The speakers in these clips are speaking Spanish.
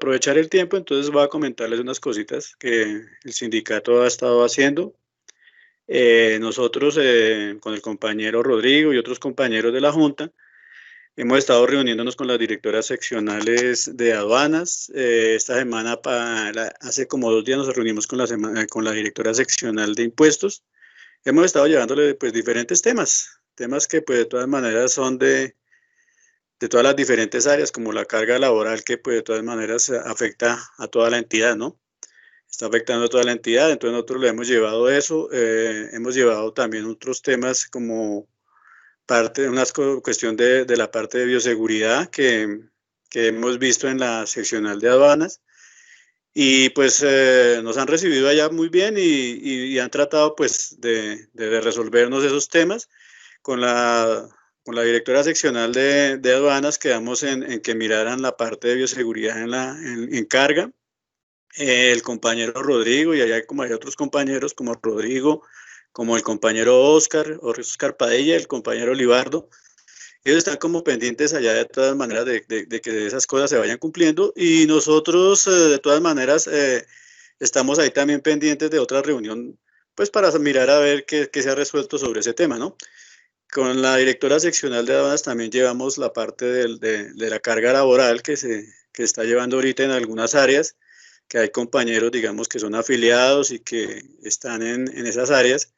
aprovechar el tiempo, entonces voy a comentarles unas cositas que el sindicato ha estado haciendo. Nosotros, con el compañero Rodrigo y otros compañeros de la Junta, hemos estado reuniéndonos con las directoras seccionales de aduanas. Esta semana, hace como 2 días, nos reunimos con la directora seccional de impuestos. Hemos estado llevándole pues diferentes temas que pues de todas maneras son de todas las diferentes áreas, como la carga laboral que pues de todas maneras afecta a toda la entidad, ¿no? Está afectando a toda la entidad, entonces nosotros le hemos llevado eso, hemos llevado también otros temas como una cuestión de la parte de bioseguridad que hemos visto en la seccional de aduanas, y pues nos han recibido allá muy bien y han tratado pues de resolvernos esos temas. Con la directora seccional de aduanas quedamos en que miraran la parte de bioseguridad en carga. El compañero Rodrigo, y allá como hay otros compañeros como Rodrigo, como el compañero Oscar Padilla, el compañero Libardo, ellos están como pendientes allá de todas maneras de que esas cosas se vayan cumpliendo, y nosotros de todas maneras estamos ahí también pendientes de otra reunión, pues para mirar a ver qué se ha resuelto sobre ese tema, ¿no? Con la directora seccional de aduanas también llevamos la parte de la carga laboral que está llevando ahorita en algunas áreas, que hay compañeros, digamos, que son afiliados y que están en esas áreas.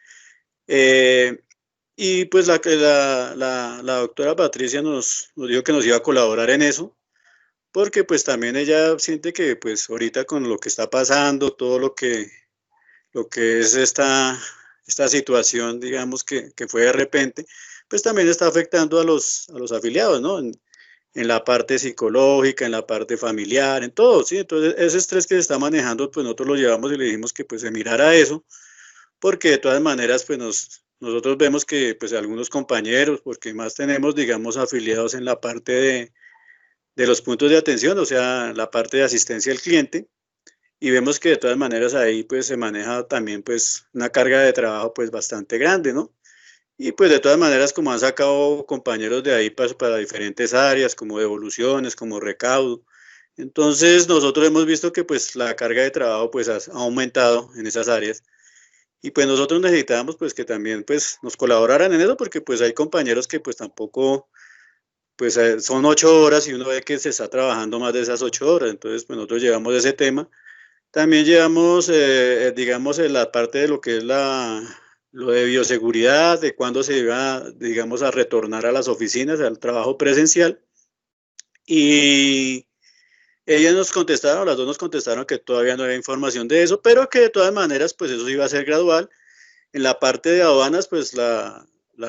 Y pues la doctora Patricia nos dijo que nos iba a colaborar en eso, porque pues también ella siente que pues ahorita con lo que está pasando, todo lo que es esta situación, digamos, que fue de repente, pues también está afectando a los afiliados, ¿no? En la parte psicológica, en la parte familiar, en todo, ¿sí? Entonces, ese estrés que se está manejando, pues nosotros lo llevamos y le dijimos que pues se mirara eso, porque de todas maneras, pues nosotros vemos que pues algunos compañeros, porque más tenemos, digamos, afiliados en la parte de los puntos de atención, o sea, la parte de asistencia al cliente, y vemos que de todas maneras ahí pues se maneja también pues una carga de trabajo pues bastante grande, ¿no? Y pues de todas maneras, como han sacado compañeros de ahí para diferentes áreas, como devoluciones, como recaudo, entonces nosotros hemos visto que pues la carga de trabajo pues ha aumentado en esas áreas, y pues nosotros necesitamos pues que también pues nos colaboraran en eso, porque pues hay compañeros que pues tampoco, pues son 8 horas y uno ve que se está trabajando más de esas 8 horas, entonces pues nosotros llevamos ese tema. También llevamos, digamos, en la parte de lo que es lo de bioseguridad, de cuándo se iba, digamos, a retornar a las oficinas, al trabajo presencial. Y ellas nos contestaron, las dos nos contestaron que todavía no había información de eso, pero que de todas maneras, pues eso iba a ser gradual. En la parte de aduanas, pues la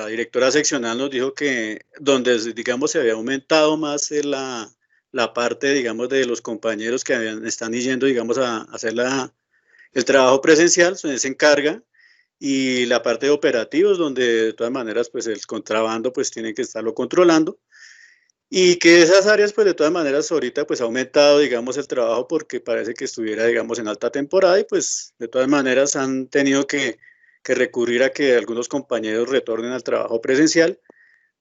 directora seccional nos dijo que donde, digamos, se había aumentado más la parte, digamos, de los compañeros que están yendo, digamos, a hacer el trabajo presencial, se encarga, y la parte de operativos, donde de todas maneras, pues el contrabando, pues tienen que estarlo controlando, y que esas áreas, pues de todas maneras, ahorita pues ha aumentado, digamos, el trabajo porque parece que estuviera, digamos, en alta temporada, y pues de todas maneras han tenido que recurrir a que algunos compañeros retornen al trabajo presencial,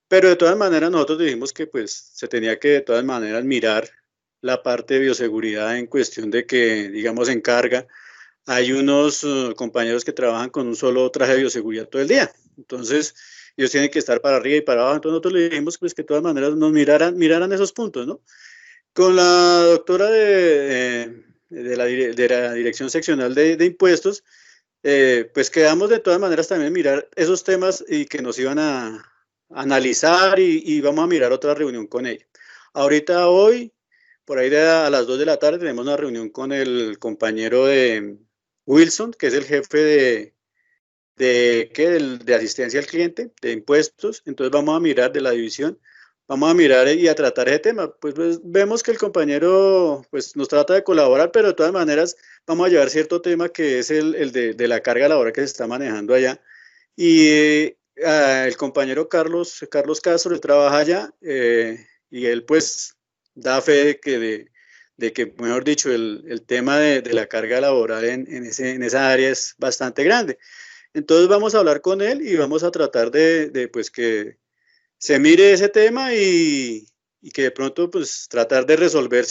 pero de todas maneras nosotros dijimos que pues se tenía que de todas maneras mirar la parte de bioseguridad en cuestión de que, digamos, en carga, hay unos compañeros que trabajan con un solo traje de bioseguridad todo el día. Entonces, ellos tienen que estar para arriba y para abajo. Entonces, nosotros le dijimos pues, que de todas maneras nos miraran esos puntos, ¿no? Con la doctora de la Dirección Seccional de Impuestos, pues quedamos de todas maneras también mirar esos temas y que nos iban a analizar, y vamos a mirar otra reunión con ella. Ahorita hoy, por ahí a las 2 de la tarde, tenemos una reunión con el compañero de Wilson, que es el jefe de asistencia al cliente, de impuestos. Entonces vamos a mirar de la división, vamos a mirar y a tratar ese tema. Pues vemos que el compañero pues nos trata de colaborar, pero de todas maneras vamos a llevar cierto tema que es el de la carga laboral que se está manejando allá. Y el compañero Carlos Castro, él trabaja allá, y él pues da fe de que, mejor dicho, el tema de la carga laboral en esa área es bastante grande. Entonces vamos a hablar con él y vamos a tratar pues que se mire ese tema, y que de pronto pues tratar de resolver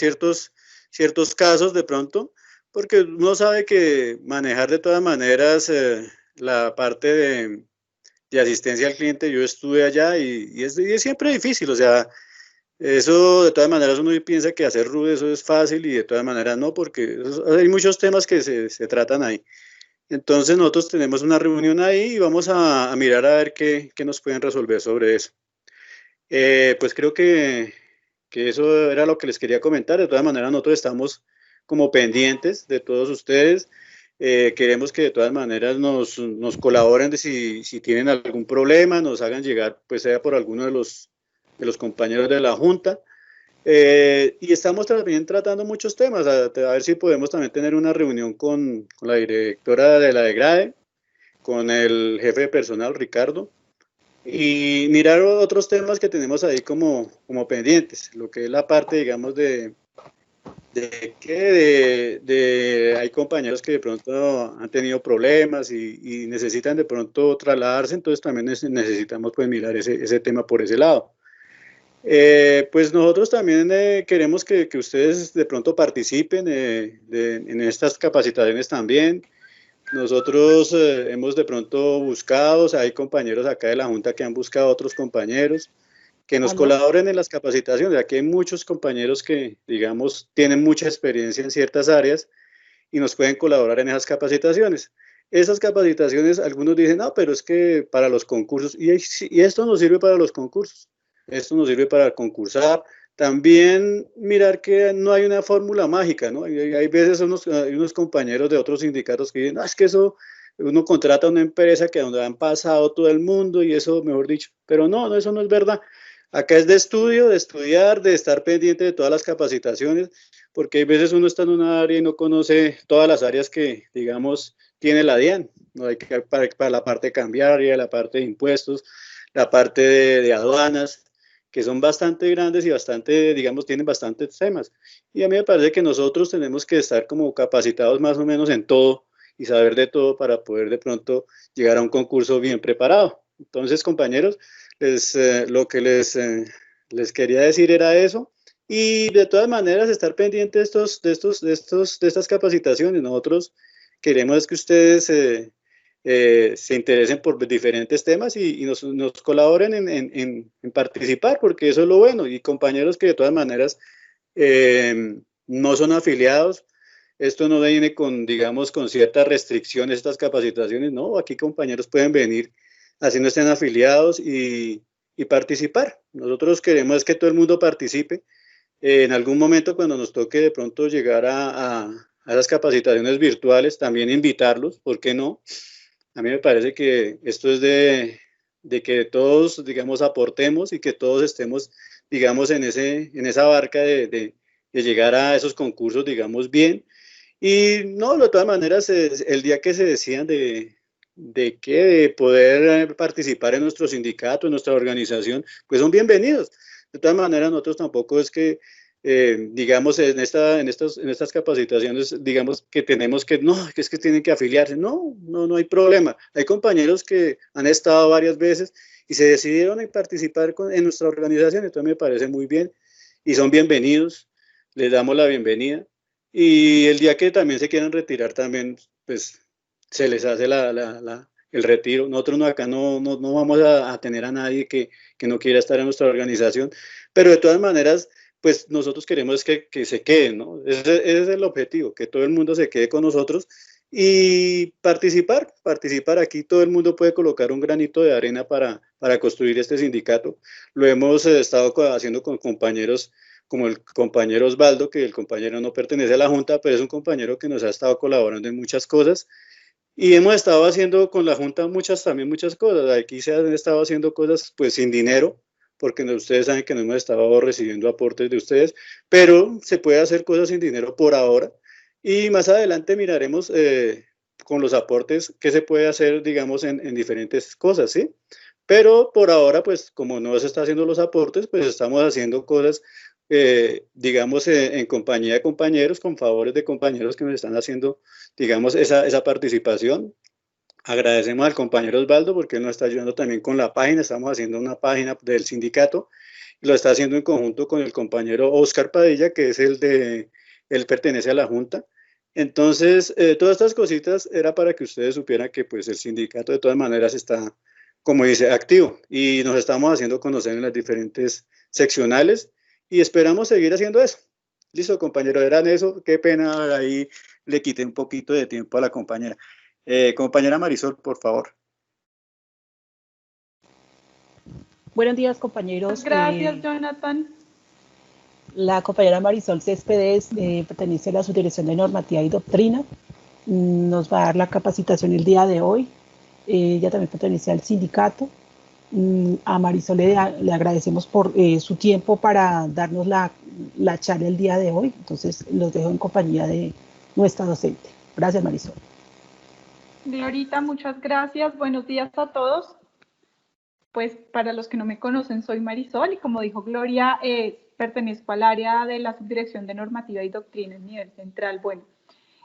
ciertos casos de pronto, porque uno sabe que manejar de todas maneras la parte de asistencia al cliente, yo estuve allá y es siempre difícil, o sea, eso de todas maneras uno piensa que hacer RUD eso es fácil y de todas maneras no, porque hay muchos temas que se tratan ahí. Entonces nosotros tenemos una reunión ahí y vamos a mirar a ver qué nos pueden resolver sobre eso. Pues creo que eso era lo que les quería comentar. De todas maneras nosotros estamos como pendientes de todos ustedes. Queremos que de todas maneras nos colaboren de si tienen algún problema, nos hagan llegar, pues sea por alguno de los compañeros de la Junta. Y estamos también tratando muchos temas, a ver si podemos también tener una reunión con la directora de la DEGRADE, con el jefe de personal, Ricardo, y mirar otros temas que tenemos ahí como pendientes, lo que es la parte, digamos, hay compañeros que de pronto han tenido problemas y necesitan de pronto trasladarse, entonces también necesitamos pues mirar ese tema por ese lado. Pues nosotros también queremos que ustedes de pronto participen en estas capacitaciones también. Nosotros hemos de pronto buscado, o sea, hay compañeros acá de la Junta que han buscado a otros compañeros que nos colaboren en las capacitaciones. Aquí hay muchos compañeros que, digamos, tienen mucha experiencia en ciertas áreas y nos pueden colaborar en esas capacitaciones. Esas capacitaciones, algunos dicen, no, pero es que para los concursos, y esto nos sirve para los concursos. Esto nos sirve para concursar. También mirar que no hay una fórmula mágica, ¿no? Hay veces hay unos compañeros de otros sindicatos que dicen, no, es que eso, uno contrata a una empresa que donde han pasado todo el mundo y eso, mejor dicho. Pero no, eso no es verdad. Acá es de estudio, de estudiar, de estar pendiente de todas las capacitaciones, porque hay veces uno está en una área y no conoce todas las áreas que, digamos, tiene la DIAN, ¿no? Hay que, para la parte cambiaria, la parte de impuestos, la parte de aduanas, que son bastante grandes y bastante, digamos, tienen bastantes temas. Y a mí me parece que nosotros tenemos que estar como capacitados más o menos en todo y saber de todo para poder de pronto llegar a un concurso bien preparado. Entonces, compañeros, lo que les quería decir era eso. Y de todas maneras, estar pendiente de estas capacitaciones. Nosotros queremos que ustedes se interesen por diferentes temas y nos colaboren en participar, porque eso es lo bueno. Y compañeros que de todas maneras no son afiliados, esto no viene con, digamos, con ciertas restricciones, estas capacitaciones, no, aquí compañeros pueden venir así no estén afiliados y participar. Nosotros queremos que todo el mundo participe. En algún momento cuando nos toque de pronto llegar a las capacitaciones virtuales, también invitarlos, ¿por qué no? A mí me parece que esto es de que todos, digamos, aportemos y que todos estemos, digamos, en esa barca de llegar a esos concursos, digamos, bien. Y no, de todas maneras, el día que se decían de poder participar en nuestro sindicato, en nuestra organización, pues son bienvenidos. De todas maneras, nosotros tampoco es que, digamos, en estas capacitaciones, digamos que tenemos que, no, que es que tienen que afiliarse. No hay problema. Hay compañeros que han estado varias veces y se decidieron en participar en nuestra organización, entonces me parece muy bien y son bienvenidos, les damos la bienvenida. Y el día que también se quieran retirar, también, pues, se les hace el retiro. Nosotros acá no vamos a tener a nadie que no quiera estar en nuestra organización, pero de todas maneras, pues nosotros queremos que se queden, ¿no? Ese es el objetivo, que todo el mundo se quede con nosotros y participar. Aquí todo el mundo puede colocar un granito de arena para construir este sindicato. Lo hemos estado haciendo con compañeros como el compañero Osvaldo, que el compañero no pertenece a la Junta, pero es un compañero que nos ha estado colaborando en muchas cosas. Y hemos estado haciendo con la Junta muchas cosas. Aquí se han estado haciendo cosas pues sin dinero, porque ustedes saben que no hemos estado recibiendo aportes de ustedes, pero se puede hacer cosas sin dinero por ahora. Y más adelante miraremos con los aportes qué se puede hacer, digamos, en diferentes cosas, ¿sí? Pero por ahora, pues como no se está haciendo los aportes, pues estamos haciendo cosas, digamos, en compañía de compañeros, con favores de compañeros que nos están haciendo, digamos, esa participación. Agradecemos al compañero Osvaldo porque él nos está ayudando también con la página. Estamos haciendo una página del sindicato y lo está haciendo en conjunto con el compañero Oscar Padilla, que es él pertenece a la Junta. Entonces, todas estas cositas era para que ustedes supieran que pues el sindicato de todas maneras está, como dice, activo y nos estamos haciendo conocer en las diferentes seccionales y esperamos seguir haciendo eso. Listo, compañero, eran eso. Qué pena, ahí le quité un poquito de tiempo a la compañera. Compañera Marisol, por favor. Buenos días, compañeros. Gracias, Jonathan. La compañera Marisol Céspedes pertenece a la Subdirección de Normativa y Doctrina. Nos va a dar la capacitación el día de hoy. Ella también pertenece al sindicato. A Marisol le agradecemos por su tiempo para darnos la charla el día de hoy. Entonces, los dejo en compañía de nuestra docente. Gracias, Marisol. Glorita, muchas gracias. Buenos días a todos. Pues para los que no me conocen, soy Marisol y como dijo Gloria, pertenezco al área de la Subdirección de Normativa y Doctrina en nivel central. Bueno,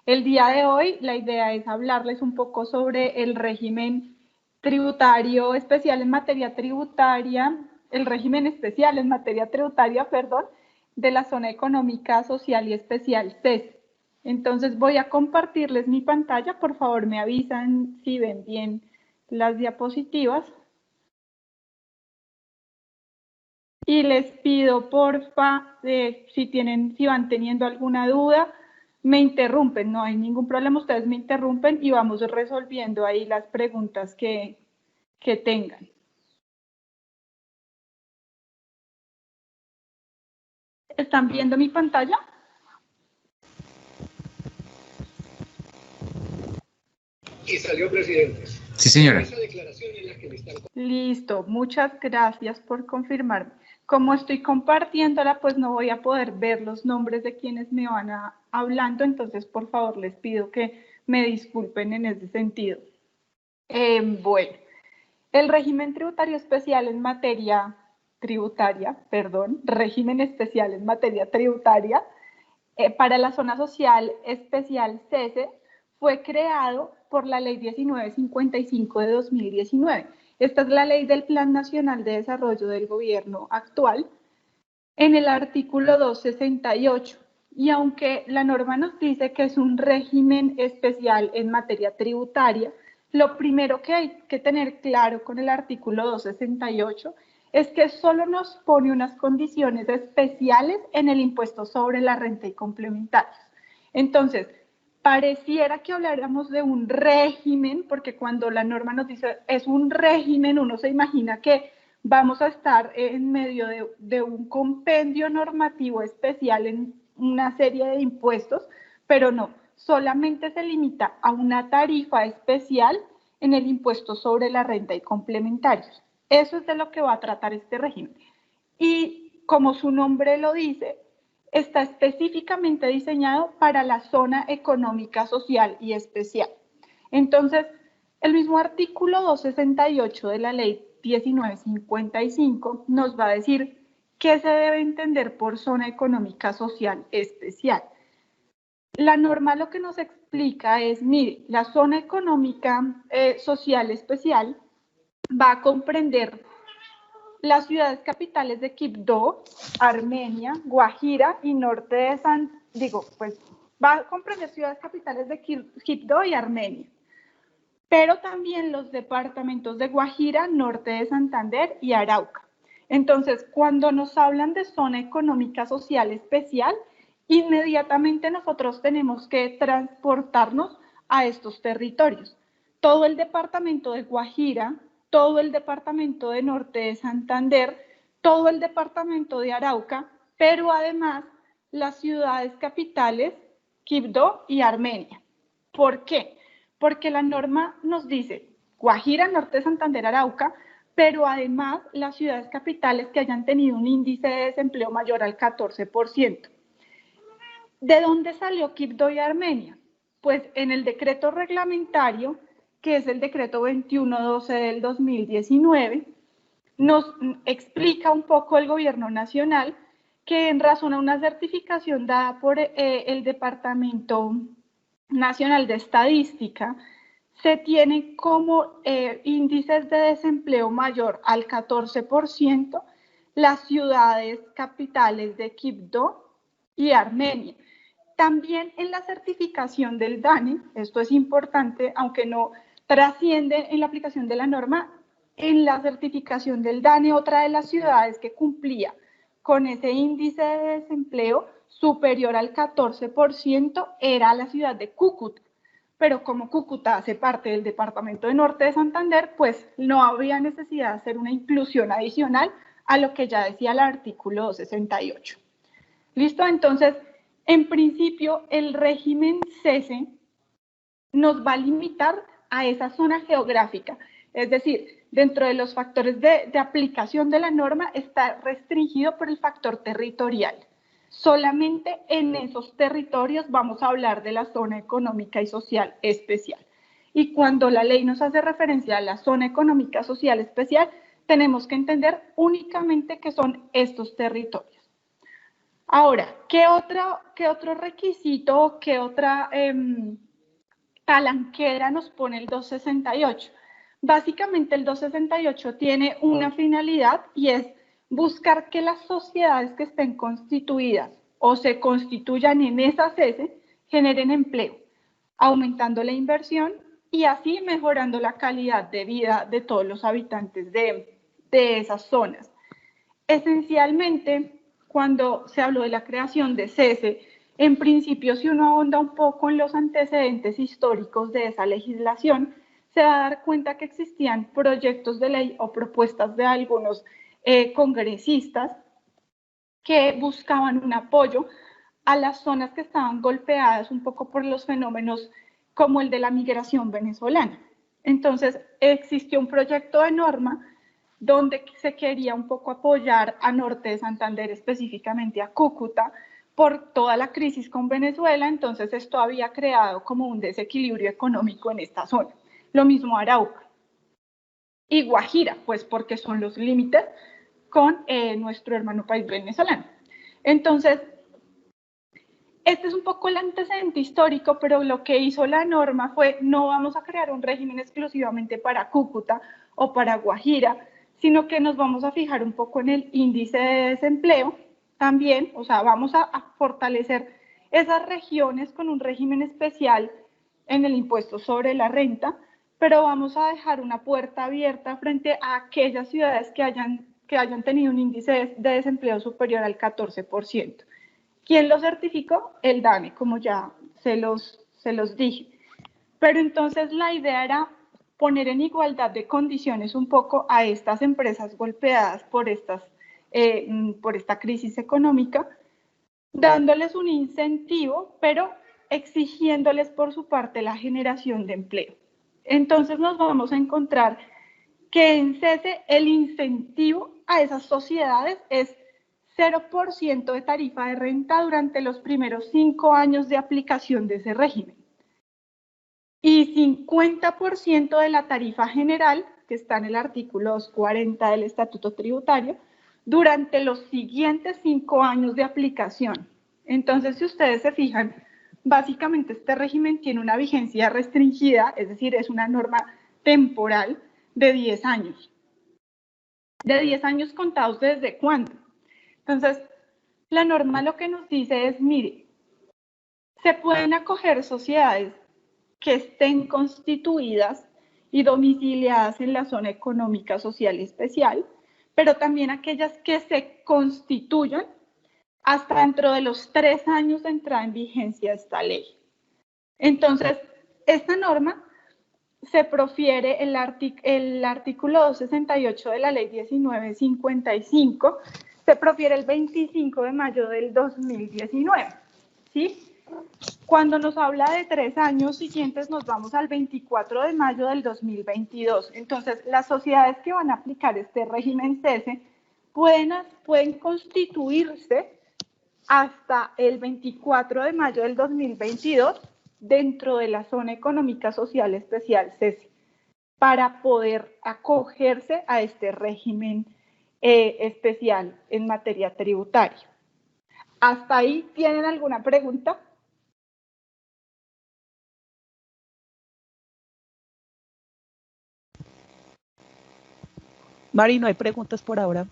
el día de hoy la idea es hablarles un poco sobre el régimen tributario especial en materia tributaria, el régimen especial en materia tributaria, perdón, de la Zona Económica Social y Especial CESE. Entonces voy a compartirles mi pantalla, por favor me avisan si ven bien las diapositivas. Y les pido, porfa, si van teniendo alguna duda, me interrumpen, no hay ningún problema, ustedes me interrumpen y vamos resolviendo ahí las preguntas que tengan. ¿Están viendo mi pantalla? Y salió presidente. Sí, señora. Listo, muchas gracias por confirmarme. Como estoy compartiéndola, pues no voy a poder ver los nombres de quienes me van hablando, entonces por favor les pido que me disculpen en ese sentido. Bueno, el régimen tributario especial en materia tributaria, régimen especial en materia tributaria, para la zona social especial CESE fue creado por la Ley 1955 de 2019. Esta es la ley del Plan Nacional de Desarrollo del Gobierno actual, en el artículo 268. Y aunque la norma nos dice que es un régimen especial en materia tributaria, lo primero que hay que tener claro con el artículo 268 es que solo nos pone unas condiciones especiales en el impuesto sobre la renta y complementarios. Entonces, pareciera que habláramos de un régimen, porque cuando la norma nos dice es un régimen, uno se imagina que vamos a estar en medio de un compendio normativo especial en una serie de impuestos, pero no, solamente se limita a una tarifa especial en el impuesto sobre la renta y complementarios. Eso es de lo que va a tratar este régimen. Y como su nombre lo dice, está específicamente diseñado para la zona económica, social y especial. Entonces, el mismo artículo 268 de la ley 1955 nos va a decir qué se debe entender por zona económica, social especial. La norma lo que nos explica es, mire, la zona económica social especial va a comprender las ciudades capitales de Quibdó, Armenia, Guajira y norte de va a comprender ciudades capitales de Quibdó y Armenia, pero también los departamentos de Guajira, norte de Santander y Arauca. Entonces, cuando nos hablan de zona económica social especial, inmediatamente nosotros tenemos que transportarnos a estos territorios. Todo el departamento de Guajira, todo el departamento de norte de Santander, todo el departamento de Arauca, pero además las ciudades capitales, Quibdó y Armenia. ¿Por qué? Porque la norma nos dice Guajira, norte de Santander, Arauca, pero además las ciudades capitales que hayan tenido un índice de desempleo mayor al 14%. ¿De dónde salió Quibdó y Armenia? Pues en el decreto reglamentario, que es el decreto 2112 del 2019, nos explica un poco el gobierno nacional que en razón a una certificación dada por el Departamento Nacional de Estadística, se tienen como índices de desempleo mayor al 14% las ciudades capitales de Quibdó y Armenia. También en la certificación del DANE, esto es importante, aunque no trasciende en la aplicación de la norma, en la certificación del DANE, otra de las ciudades que cumplía con ese índice de desempleo superior al 14% era la ciudad de Cúcuta. Pero como Cúcuta hace parte del departamento de Norte de Santander, pues no había necesidad de hacer una inclusión adicional a lo que ya decía el artículo 268. ¿Listo? Entonces, en principio, el régimen cese nos va a limitar a esa zona geográfica. Es decir, dentro de los factores de aplicación de la norma está restringido por el factor territorial. Solamente en esos territorios vamos a hablar de la zona económica y social especial. Y cuando la ley nos hace referencia a la zona económica social especial, tenemos que entender únicamente que son estos territorios. Ahora, ¿qué otro requisito, qué otra palanquera nos pone el 268? Básicamente el 268 tiene una finalidad y es buscar que las sociedades que estén constituidas o se constituyan en esa cese generen empleo, aumentando la inversión y así mejorando la calidad de vida de todos los habitantes de esas zonas. Esencialmente, cuando se habló de la creación de cese, en principio, si uno ahonda un poco en los antecedentes históricos de esa legislación, se va a dar cuenta que existían proyectos de ley o propuestas de algunos congresistas que buscaban un apoyo a las zonas que estaban golpeadas un poco por los fenómenos como el de la migración venezolana. Entonces, existió un proyecto de norma donde se quería un poco apoyar a Norte de Santander, específicamente a Cúcuta, por toda la crisis con Venezuela. Entonces esto había creado como un desequilibrio económico en esta zona. Lo mismo Arauca y Guajira, pues porque son los límites con nuestro hermano país venezolano. Entonces, este es un poco el antecedente histórico, pero lo que hizo la norma fue no vamos a crear un régimen exclusivamente para Cúcuta o para Guajira, sino que nos vamos a fijar un poco en el índice de desempleo también, o sea, vamos a fortalecer esas regiones con un régimen especial en el impuesto sobre la renta, pero vamos a dejar una puerta abierta frente a aquellas ciudades que hayan tenido un índice de desempleo superior al 14%. ¿Quién lo certificó? El DANE, como ya se los dije. Pero entonces la idea era poner en igualdad de condiciones un poco a estas empresas golpeadas por esta crisis económica, dándoles un incentivo, pero exigiéndoles por su parte la generación de empleo. Entonces nos vamos a encontrar que en cese el incentivo a esas sociedades es 0% de tarifa de renta durante los primeros 5 años de aplicación de ese régimen. Y 50% de la tarifa general, que está en el artículo 240 del Estatuto Tributario, durante los siguientes 5 años de aplicación. Entonces, si ustedes se fijan, básicamente este régimen tiene una vigencia restringida, es decir, es una norma temporal de 10 años. ¿De 10 años contados desde cuándo? Entonces, la norma lo que nos dice es, mire, se pueden acoger sociedades que estén constituidas y domiciliadas en la zona económica, social y especial, pero también aquellas que se constituyan hasta dentro de los 3 años de entrada en vigencia de esta ley. Entonces, esta norma se profiere el artículo 268 de la ley 1955, se profiere el 25 de mayo del 2019, ¿sí? Cuando nos habla de 3 años siguientes, nos vamos al 24 de mayo del 2022. Entonces, las sociedades que van a aplicar este régimen cese pueden constituirse hasta el 24 de mayo del 2022 dentro de la zona económica social especial cese para poder acogerse a este régimen especial en materia tributaria. ¿Hasta ahí tienen alguna pregunta? Mari, no hay preguntas por ahora.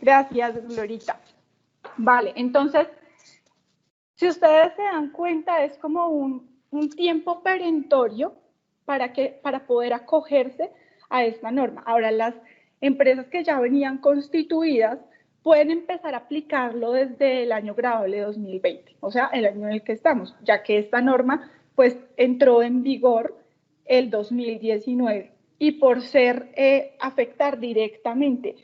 Gracias, Glorita. Vale, entonces, Si ustedes se dan cuenta, es como un tiempo perentorio para poder acogerse a esta norma. Ahora, las empresas que ya venían constituidas pueden empezar a aplicarlo desde el año grabable 2020, o sea, el año en el que estamos, ya que esta norma pues entró en vigor el 2019 y por afectar directamente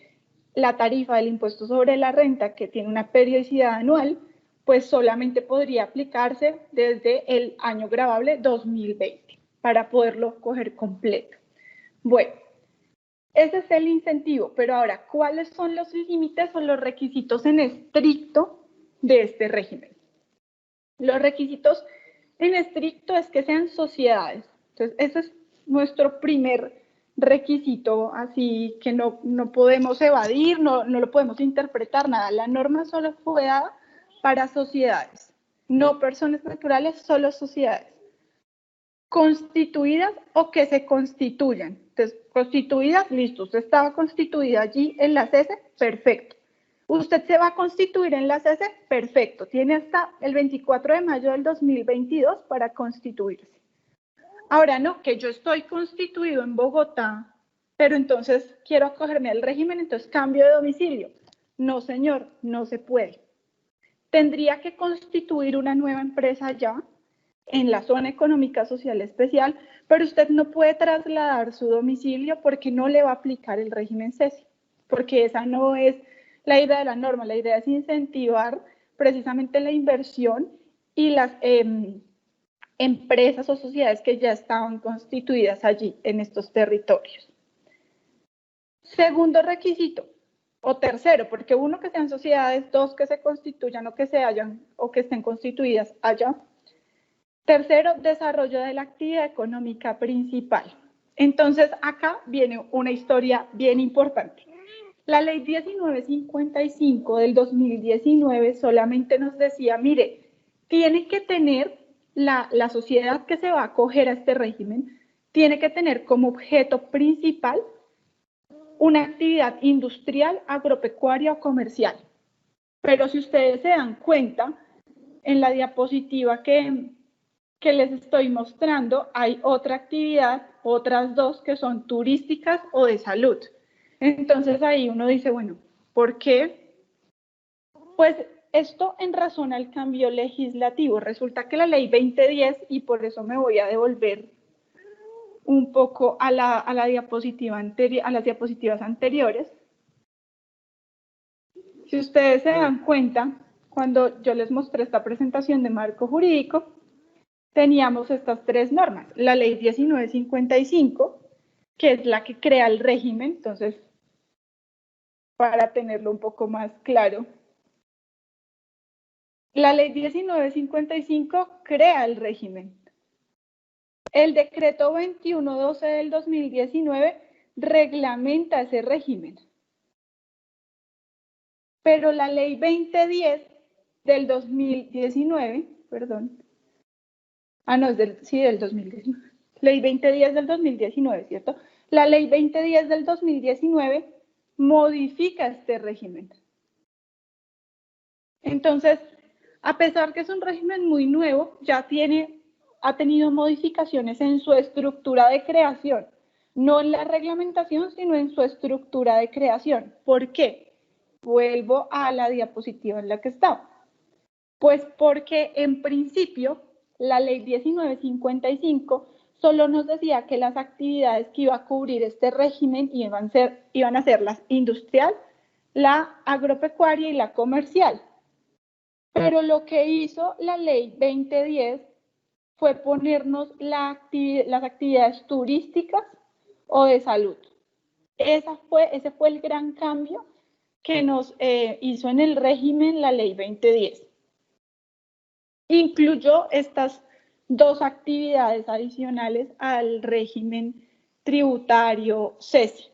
la tarifa del impuesto sobre la renta, que tiene una periodicidad anual, pues solamente podría aplicarse desde el año grabable 2020 para poderlo coger completo. Bueno, ese es el incentivo, pero ahora, ¿cuáles son los límites o los requisitos en estricto de este régimen? Los requisitos en estricto es que sean sociedades. Entonces, ese es nuestro primer requisito, así que no podemos evadir, no lo podemos interpretar nada. La norma solo fue dada para sociedades, no personas naturales, solo sociedades. Constituidas o que se constituyan. Entonces, constituidas, listo, usted estaba constituida allí en la CESE, perfecto. Usted se va a constituir en la CESE, perfecto. Tiene hasta el 24 de mayo del 2022 para constituirse. Ahora no, que yo estoy constituido en Bogotá, pero entonces quiero acogerme al régimen, entonces cambio de domicilio. No, señor, no se puede. Tendría que constituir una nueva empresa ya en la zona económica social especial, pero usted no puede trasladar su domicilio porque no le va a aplicar el régimen CESI, porque esa no es la idea de la norma. La idea es incentivar precisamente la inversión y las empresas o sociedades que ya estaban constituidas allí en estos territorios. Segundo requisito, o tercero, porque uno, que sean sociedades, dos, que se constituyan o que se hayan o que estén constituidas allá. Tercero, desarrollo de la actividad económica principal. Entonces, acá viene una historia bien importante. La ley 1955 del 2019 solamente nos decía, mire, tiene que tener la sociedad que se va a acoger a este régimen, tiene que tener como objeto principal una actividad industrial, agropecuaria o comercial. Pero si ustedes se dan cuenta, en la diapositiva que les estoy mostrando, hay otra actividad, otras dos que son turísticas o de salud. Entonces ahí uno dice, bueno, ¿por qué? Pues esto en razón al cambio legislativo. Resulta que la ley 2010, y por eso me voy a devolver un poco a la diapositiva a las diapositivas anteriores. Si ustedes se dan cuenta, cuando yo les mostré esta presentación de marco jurídico, teníamos estas tres normas. La ley 1955, que es la que crea el régimen, entonces, para tenerlo un poco más claro, la ley 1955 crea el régimen. El decreto 2112 del 2019 reglamenta ese régimen. Pero la ley 2010 del 2019, perdón, no, es del 2019. Ley 2010 del 2019, ¿cierto? La ley 2010 del 2019 modifica este régimen. Entonces, a pesar que es un régimen muy nuevo, ha tenido modificaciones en su estructura de creación. No en la reglamentación, sino en su estructura de creación. ¿Por qué? Vuelvo a la diapositiva en la que estaba. Pues porque en principio la ley 1955 solo nos decía que las actividades que iba a cubrir este régimen iban a ser la industrial, la agropecuaria y la comercial. Pero lo que hizo la ley 2010 fue ponernos las actividades turísticas o de salud. Ese fue el gran cambio que nos hizo en el régimen la ley 2010. Incluyó estas dos actividades adicionales al régimen tributario CESI.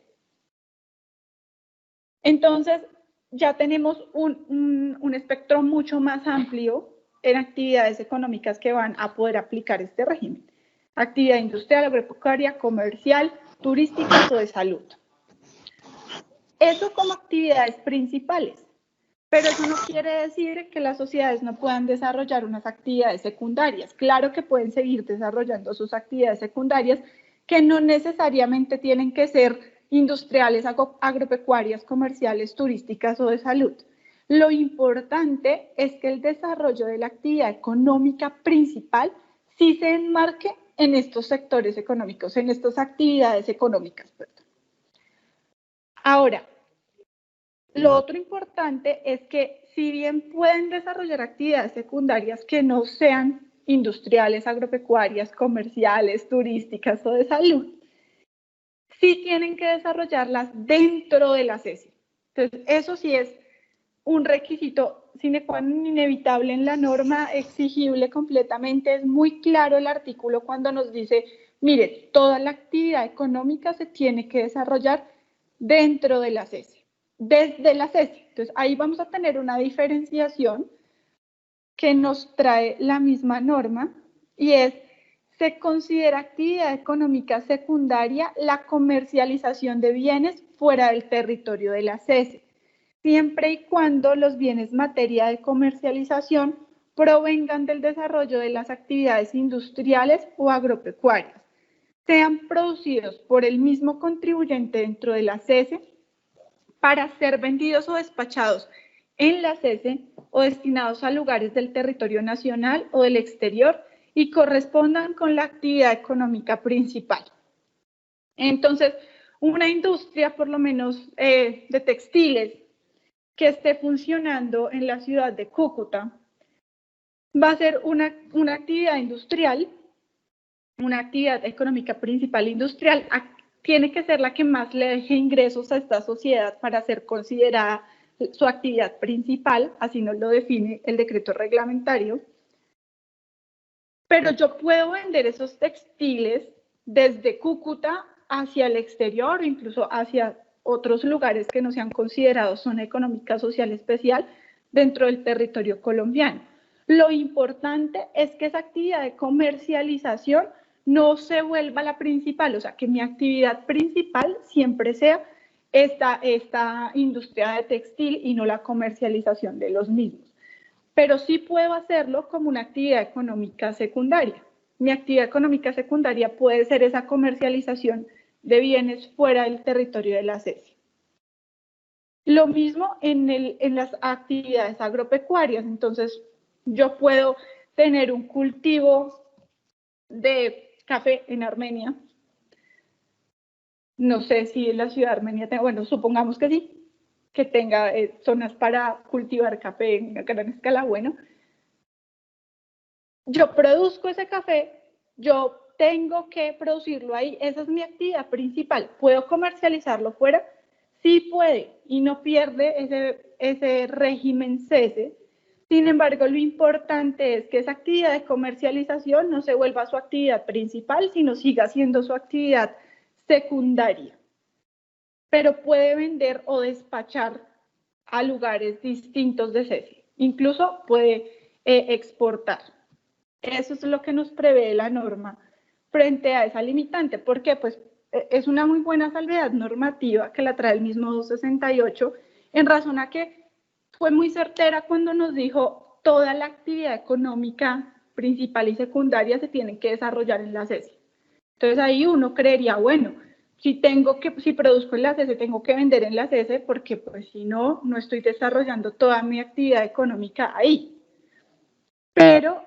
Entonces, ya tenemos un espectro mucho más amplio en actividades económicas que van a poder aplicar este régimen. Actividad industrial, agropecuaria, comercial, turística o de salud. Eso como actividades principales. Pero eso no quiere decir que las sociedades no puedan desarrollar unas actividades secundarias. Claro que pueden seguir desarrollando sus actividades secundarias, que no necesariamente tienen que ser industriales, agropecuarias, comerciales, turísticas o de salud. Lo importante es que el desarrollo de la actividad económica principal sí se enmarque en estos sectores económicos, en estas actividades económicas. Perdón. Ahora, lo otro importante es que si bien pueden desarrollar actividades secundarias que no sean industriales, agropecuarias, comerciales, turísticas o de salud, sí tienen que desarrollarlas dentro de la CESI. Entonces, eso sí es un requisito sine qua non inevitable en la norma, exigible completamente. Es muy claro el artículo cuando nos dice, mire, toda la actividad económica se tiene que desarrollar dentro de la CESI, desde la CESI. Entonces, ahí vamos a tener una diferenciación que nos trae la misma norma y es, se considera actividad económica secundaria la comercialización de bienes fuera del territorio de la CESI, siempre y cuando los bienes materia de comercialización provengan del desarrollo de las actividades industriales o agropecuarias, sean producidos por el mismo contribuyente dentro de la CESE para ser vendidos o despachados en la CESE o destinados a lugares del territorio nacional o del exterior y correspondan con la actividad económica principal. Entonces, una industria, por lo menos de textiles, que esté funcionando en la ciudad de Cúcuta, va a ser una actividad industrial, una actividad económica principal industrial, tiene que ser la que más le deje ingresos a esta sociedad para ser considerada su actividad principal, así nos lo define el decreto reglamentario. Pero yo puedo vender esos textiles desde Cúcuta hacia el exterior o incluso hacia otros lugares que no sean considerados zona económica social especial dentro del territorio colombiano. Lo importante es que esa actividad de comercialización no se vuelva la principal, o sea, que mi actividad principal siempre sea esta industria de textil y no la comercialización de los mismos. Pero sí puedo hacerlo como una actividad económica secundaria. Mi actividad económica secundaria puede ser esa comercialización de bienes fuera del territorio de la CESI. Lo mismo en las actividades agropecuarias. Entonces, yo puedo tener un cultivo de café en Armenia. No sé si en la ciudad de Armenia tenga, bueno, supongamos que sí, que tenga zonas para cultivar café en gran escala, bueno. Yo produzco ese café, yo tengo que producirlo ahí, esa es mi actividad principal. ¿Puedo comercializarlo fuera? Sí puede y no pierde ese régimen CESE. Sin embargo, lo importante es que esa actividad de comercialización no se vuelva su actividad principal, sino siga siendo su actividad secundaria. Pero puede vender o despachar a lugares distintos de CESI. Incluso puede exportar. Eso es lo que nos prevé la norma frente a esa limitante. ¿Por qué? Pues es una muy buena salvedad normativa que la trae el mismo 268, en razón a que fue muy certera cuando nos dijo toda la actividad económica principal y secundaria se tiene que desarrollar en la CESI. Entonces ahí uno creería, bueno, si produzco en la CESE, tengo que vender en la CESE porque pues si no, no estoy desarrollando toda mi actividad económica ahí. Pero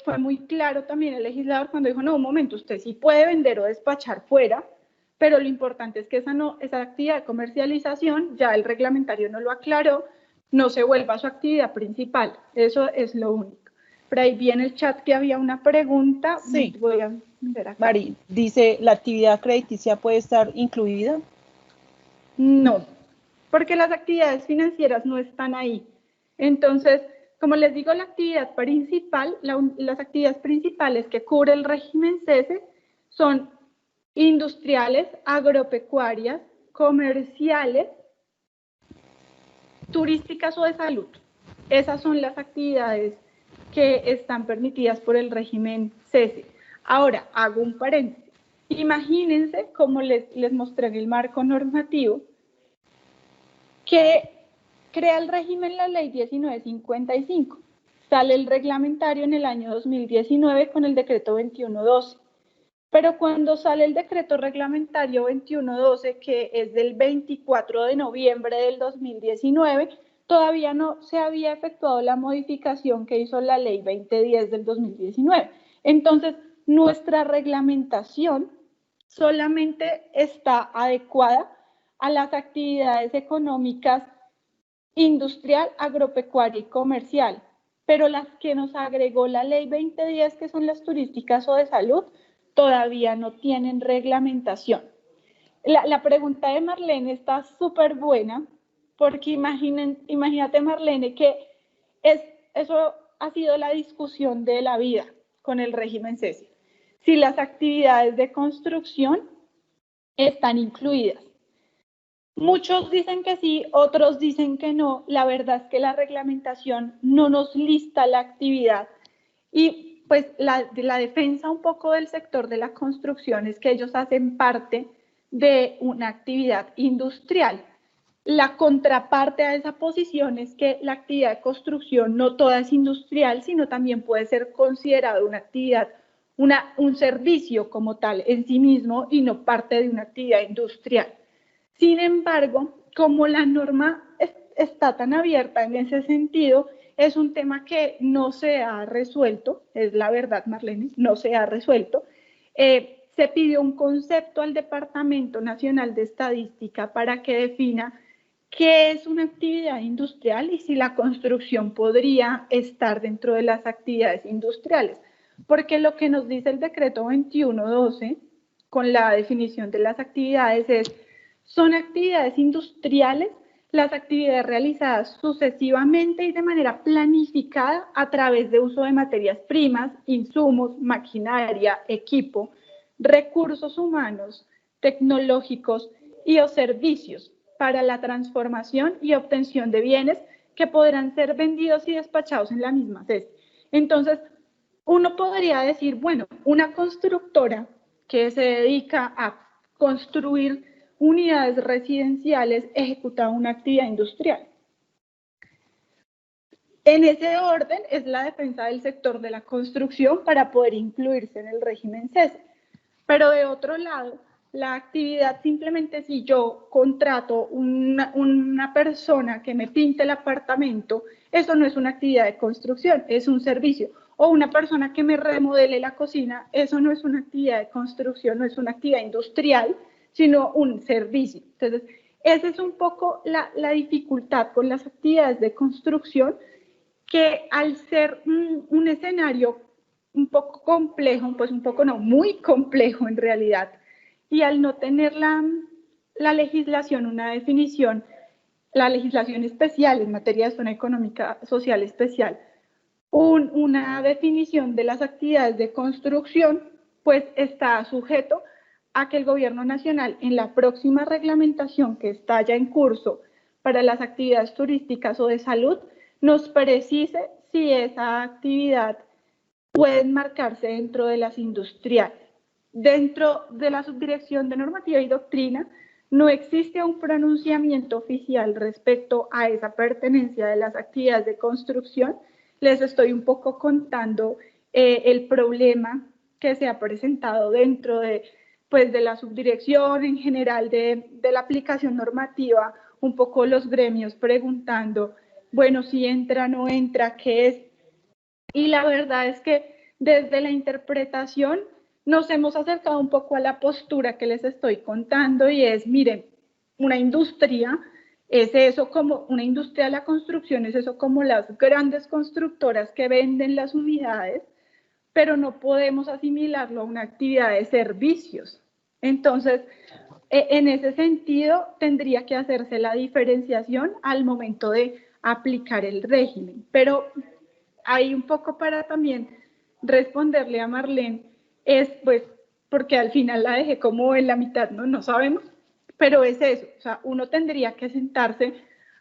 fue muy claro también el legislador cuando dijo, no, un momento, usted sí puede vender o despachar fuera, pero lo importante es que esa actividad de comercialización, ya el reglamentario no lo aclaró, no se vuelva su actividad principal. Eso es lo único. Pero ahí vi en el chat que había una pregunta. Sí. Voy a ver acá. Mari, dice, ¿la actividad crediticia puede estar incluida? No, porque las actividades financieras no están ahí. Entonces, como les digo, la actividad principal, las actividades principales que cubre el régimen CESE son industriales, agropecuarias, comerciales, turísticas o de salud. Esas son las actividades que están permitidas por el régimen CESE. Ahora, hago un paréntesis. Imagínense, como les mostré en el marco normativo, que crea el régimen la ley 1955. Sale el reglamentario en el año 2019 con el decreto 2112. Pero cuando sale el decreto reglamentario 2112, que es del 24 de noviembre del 2019, todavía no se había efectuado la modificación que hizo la ley 2010 del 2019. Entonces, nuestra reglamentación solamente está adecuada a las actividades económicas industrial, agropecuaria y comercial, pero las que nos agregó la ley 2010, que son las turísticas o de salud, todavía no tienen reglamentación. La pregunta de Marlene está súper buena, porque imagínate, Marlene, que eso ha sido la discusión de la vida con el régimen CESI. Si las actividades de construcción están incluidas. Muchos dicen que sí, otros dicen que no. La verdad es que la reglamentación no nos lista la actividad. Y pues la defensa un poco del sector de la construcción es que ellos hacen parte de una actividad industrial. La contraparte a esa posición es que la actividad de construcción no toda es industrial, sino también puede ser considerada una actividad, un servicio como tal en sí mismo y no parte de una actividad industrial. Sin embargo, como la norma está tan abierta en ese sentido, es un tema que no se ha resuelto, es la verdad, Marlene, no se ha resuelto. Se pidió un concepto al Departamento Nacional de Estadística para que defina qué es una actividad industrial y si la construcción podría estar dentro de las actividades industriales. Porque lo que nos dice el decreto 2112, con la definición de las actividades, son actividades industriales las actividades realizadas sucesivamente y de manera planificada a través de uso de materias primas, insumos, maquinaria, equipo, recursos humanos, tecnológicos y o servicios para la transformación y obtención de bienes que podrán ser vendidos y despachados en la misma sede. Entonces, uno podría decir, bueno, una constructora que se dedica a construir unidades residenciales ejecuta una actividad industrial. En ese orden es la defensa del sector de la construcción para poder incluirse en el régimen CESE. Pero de otro lado, la actividad simplemente si yo contrato una persona que me pinte el apartamento, eso no es una actividad de construcción, es un servicio. O una persona que me remodele la cocina, eso no es una actividad de construcción, no es una actividad industrial, sino un servicio. Entonces, esa es un poco la dificultad con las actividades de construcción, que al ser un escenario un poco complejo, pues un poco no, muy complejo en realidad, y al no tener la legislación, una definición, la legislación especial en materia de zona económica social especial, una definición de las actividades de construcción, pues está sujeto a que el Gobierno Nacional en la próxima reglamentación que está ya en curso para las actividades turísticas o de salud nos precise si esa actividad puede enmarcarse dentro de las industriales. Dentro de la Subdirección de Normativa y Doctrina no existe un pronunciamiento oficial respecto a esa pertenencia de las actividades de construcción. Les estoy un poco contando el problema que se ha presentado dentro de la subdirección en general de la aplicación normativa, un poco los gremios preguntando, bueno, si entra, no entra, ¿qué es? Y la verdad es que desde la interpretación nos hemos acercado un poco a la postura que les estoy contando y es, miren, una industria es eso como, una industria de la construcción es eso como las grandes constructoras que venden las unidades, pero no podemos asimilarlo a una actividad de servicios. Entonces, en ese sentido, tendría que hacerse la diferenciación al momento de aplicar el régimen. Pero hay un poco para también responderle a Marlene, es pues, porque al final la dejé como en la mitad, no sabemos, pero es eso, o sea, uno tendría que sentarse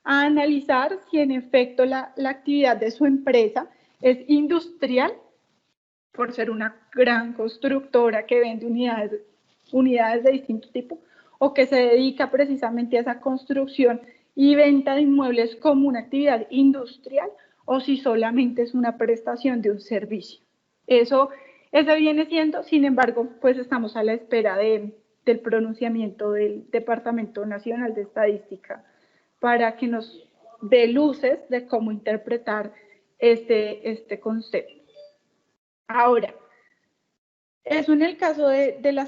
a analizar si en efecto la actividad de su empresa es industrial, por ser una gran constructora que vende unidades de distinto tipo, o que se dedica precisamente a esa construcción y venta de inmuebles como una actividad industrial o si solamente es una prestación de un servicio. Eso viene siendo, sin embargo, pues estamos a la espera del pronunciamiento del Departamento Nacional de Estadística para que nos dé luces de cómo interpretar este concepto. Ahora, eso en el caso de la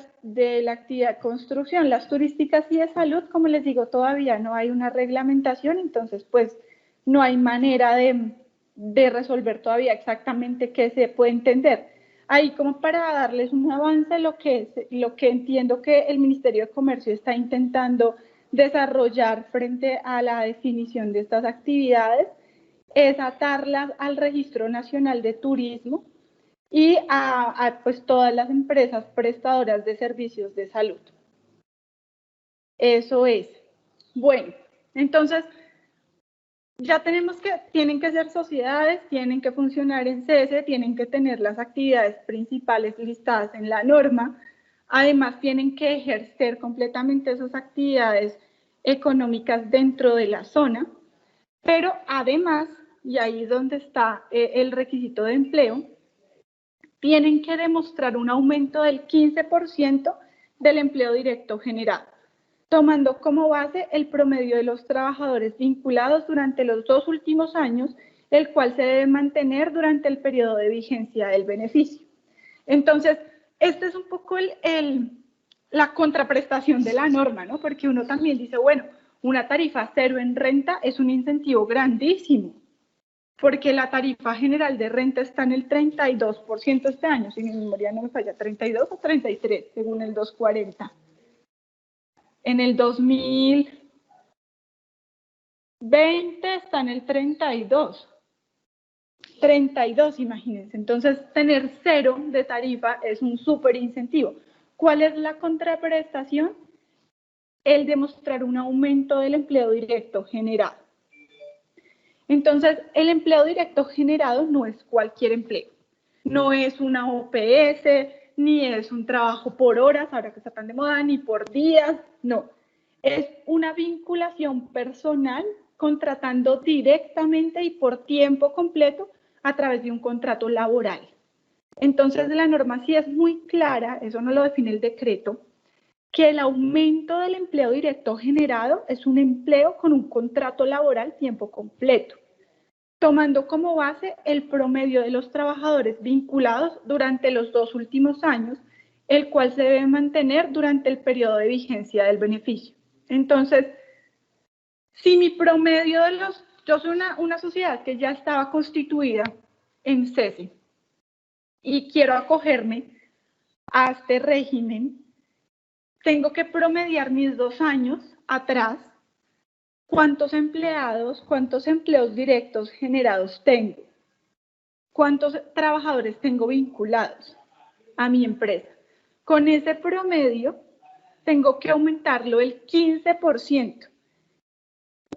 actividad de construcción. Las turísticas y de salud, como les digo, todavía no hay una reglamentación, entonces pues no hay manera de resolver todavía exactamente qué se puede entender. Ahí como para darles un avance, lo que entiendo que el Ministerio de Comercio está intentando desarrollar frente a la definición de estas actividades es atarlas al Registro Nacional de Turismo y a pues, todas las empresas prestadoras de servicios de salud. Eso es. Bueno, entonces ya tenemos que, tienen que ser sociedades, tienen que funcionar en cese, tienen que tener las actividades principales listadas en la norma, además tienen que ejercer completamente esas actividades económicas dentro de la zona, pero además, y ahí es donde está el requisito de empleo, tienen que demostrar un aumento del 15% del empleo directo generado, tomando como base el promedio de los trabajadores vinculados durante los 2 últimos años, el cual se debe mantener durante el periodo de vigencia del beneficio. Entonces, este es un poco la contraprestación de la norma, ¿no? Porque uno también dice, bueno, una tarifa cero en renta es un incentivo grandísimo, porque la tarifa general de renta está en el 32% este año, si mi memoria no me falla, 32 o 33, según el 240. En el 2020 está en el 32. 32, imagínense. Entonces, tener cero de tarifa es un súper incentivo. ¿Cuál es la contraprestación? El demostrar un aumento del empleo directo generado. Entonces, el empleo directo generado no es cualquier empleo. No es una OPS, ni es un trabajo por horas, ahora que está tan de moda, ni por días, no. Es una vinculación personal contratando directamente y por tiempo completo a través de un contrato laboral. Entonces, la norma sí es muy clara, eso no lo define el decreto, que el aumento del empleo directo generado es un empleo con un contrato laboral tiempo completo, tomando como base el promedio de los trabajadores vinculados durante los 2 últimos años, el cual se debe mantener durante el periodo de vigencia del beneficio. Entonces, si mi promedio de los... Yo soy una sociedad que ya estaba constituida en cese y quiero acogerme a este régimen, tengo que promediar mis 2 años atrás, cuántos empleados, cuántos empleos directos generados tengo, cuántos trabajadores tengo vinculados a mi empresa. Con ese promedio tengo que aumentarlo el 15%.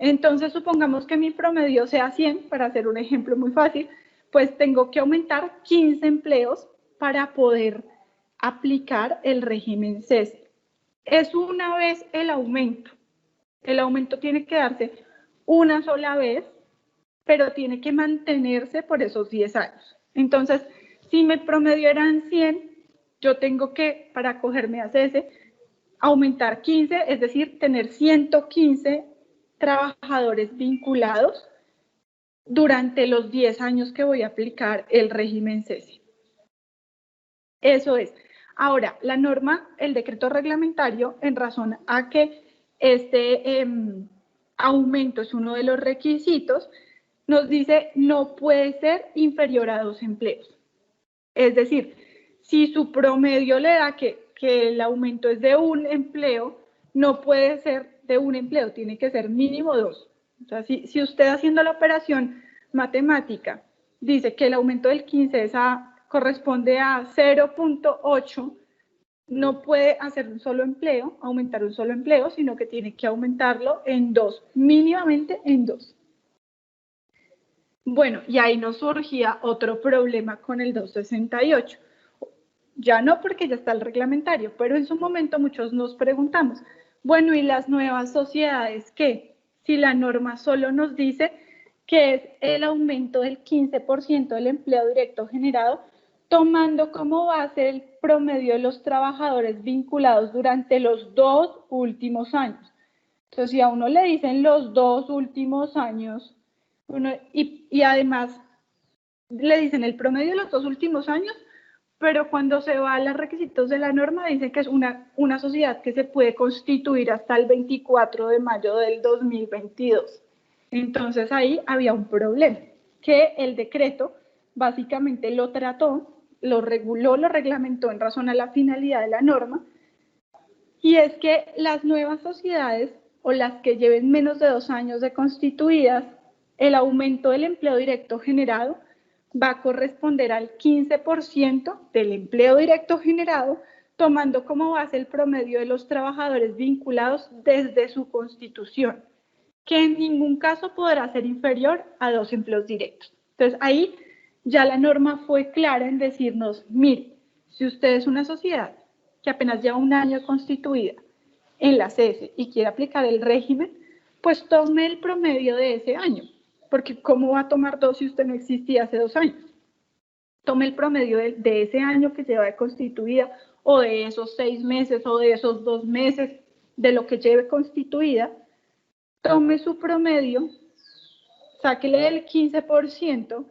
Entonces, supongamos que mi promedio sea 100, para hacer un ejemplo muy fácil, pues tengo que aumentar 15 empleos para poder aplicar el régimen cese. Es una vez el aumento. El aumento tiene que darse una sola vez, pero tiene que mantenerse por esos 10 años. Entonces, si mi promedio eran 100, yo tengo que, para acogerme a cese, aumentar 15, es decir, tener 115 trabajadores vinculados durante los 10 años que voy a aplicar el régimen cese. Eso es. Ahora, la norma, el decreto reglamentario, en razón a que este aumento es uno de los requisitos, nos dice no puede ser inferior a 2 empleos. Es decir, si su promedio le da que el aumento es de 1 empleo, no puede ser de 1 empleo, tiene que ser mínimo 2. O sea, si usted haciendo la operación matemática dice que el aumento del 15 corresponde a 0.8, no puede hacer un solo empleo, aumentar un solo empleo, sino que tiene que aumentarlo en 2, mínimamente en 2. Bueno, y ahí nos surgía otro problema con el 268. Ya no, porque ya está el reglamentario, pero en su momento muchos nos preguntamos, bueno, ¿y las nuevas sociedades qué? si la norma solo nos dice que es el aumento del 15% del empleo directo generado, tomando como base el promedio de los trabajadores vinculados durante los 2 últimos años. Entonces, si a uno le dicen los 2 últimos años, y además le dicen el promedio de los 2 últimos años, pero cuando se va a los requisitos de la norma, dice que es una sociedad que se puede constituir hasta el 24 de mayo del 2022. Entonces ahí había un problema, que el decreto básicamente lo trató, lo reguló, lo reglamentó en razón a la finalidad de la norma, y es que las nuevas sociedades o las que lleven menos de 2 años de constituidas, el aumento del empleo directo generado va a corresponder al 15% del empleo directo generado, tomando como base el promedio de los trabajadores vinculados desde su constitución, que en ningún caso podrá ser inferior a 2 empleos directos. Entonces, ahí ya la norma fue clara en decirnos, mire, si usted es una sociedad que apenas lleva 1 año constituida en la CS y quiere aplicar el régimen, pues tome el promedio de ese año, porque ¿cómo va a tomar 2 si usted no existía hace 2 años? Tome el promedio de ese año que lleva de constituida, o de esos 6 meses, o de esos 2 meses, de lo que lleve constituida, tome su promedio, sáquele el 15%,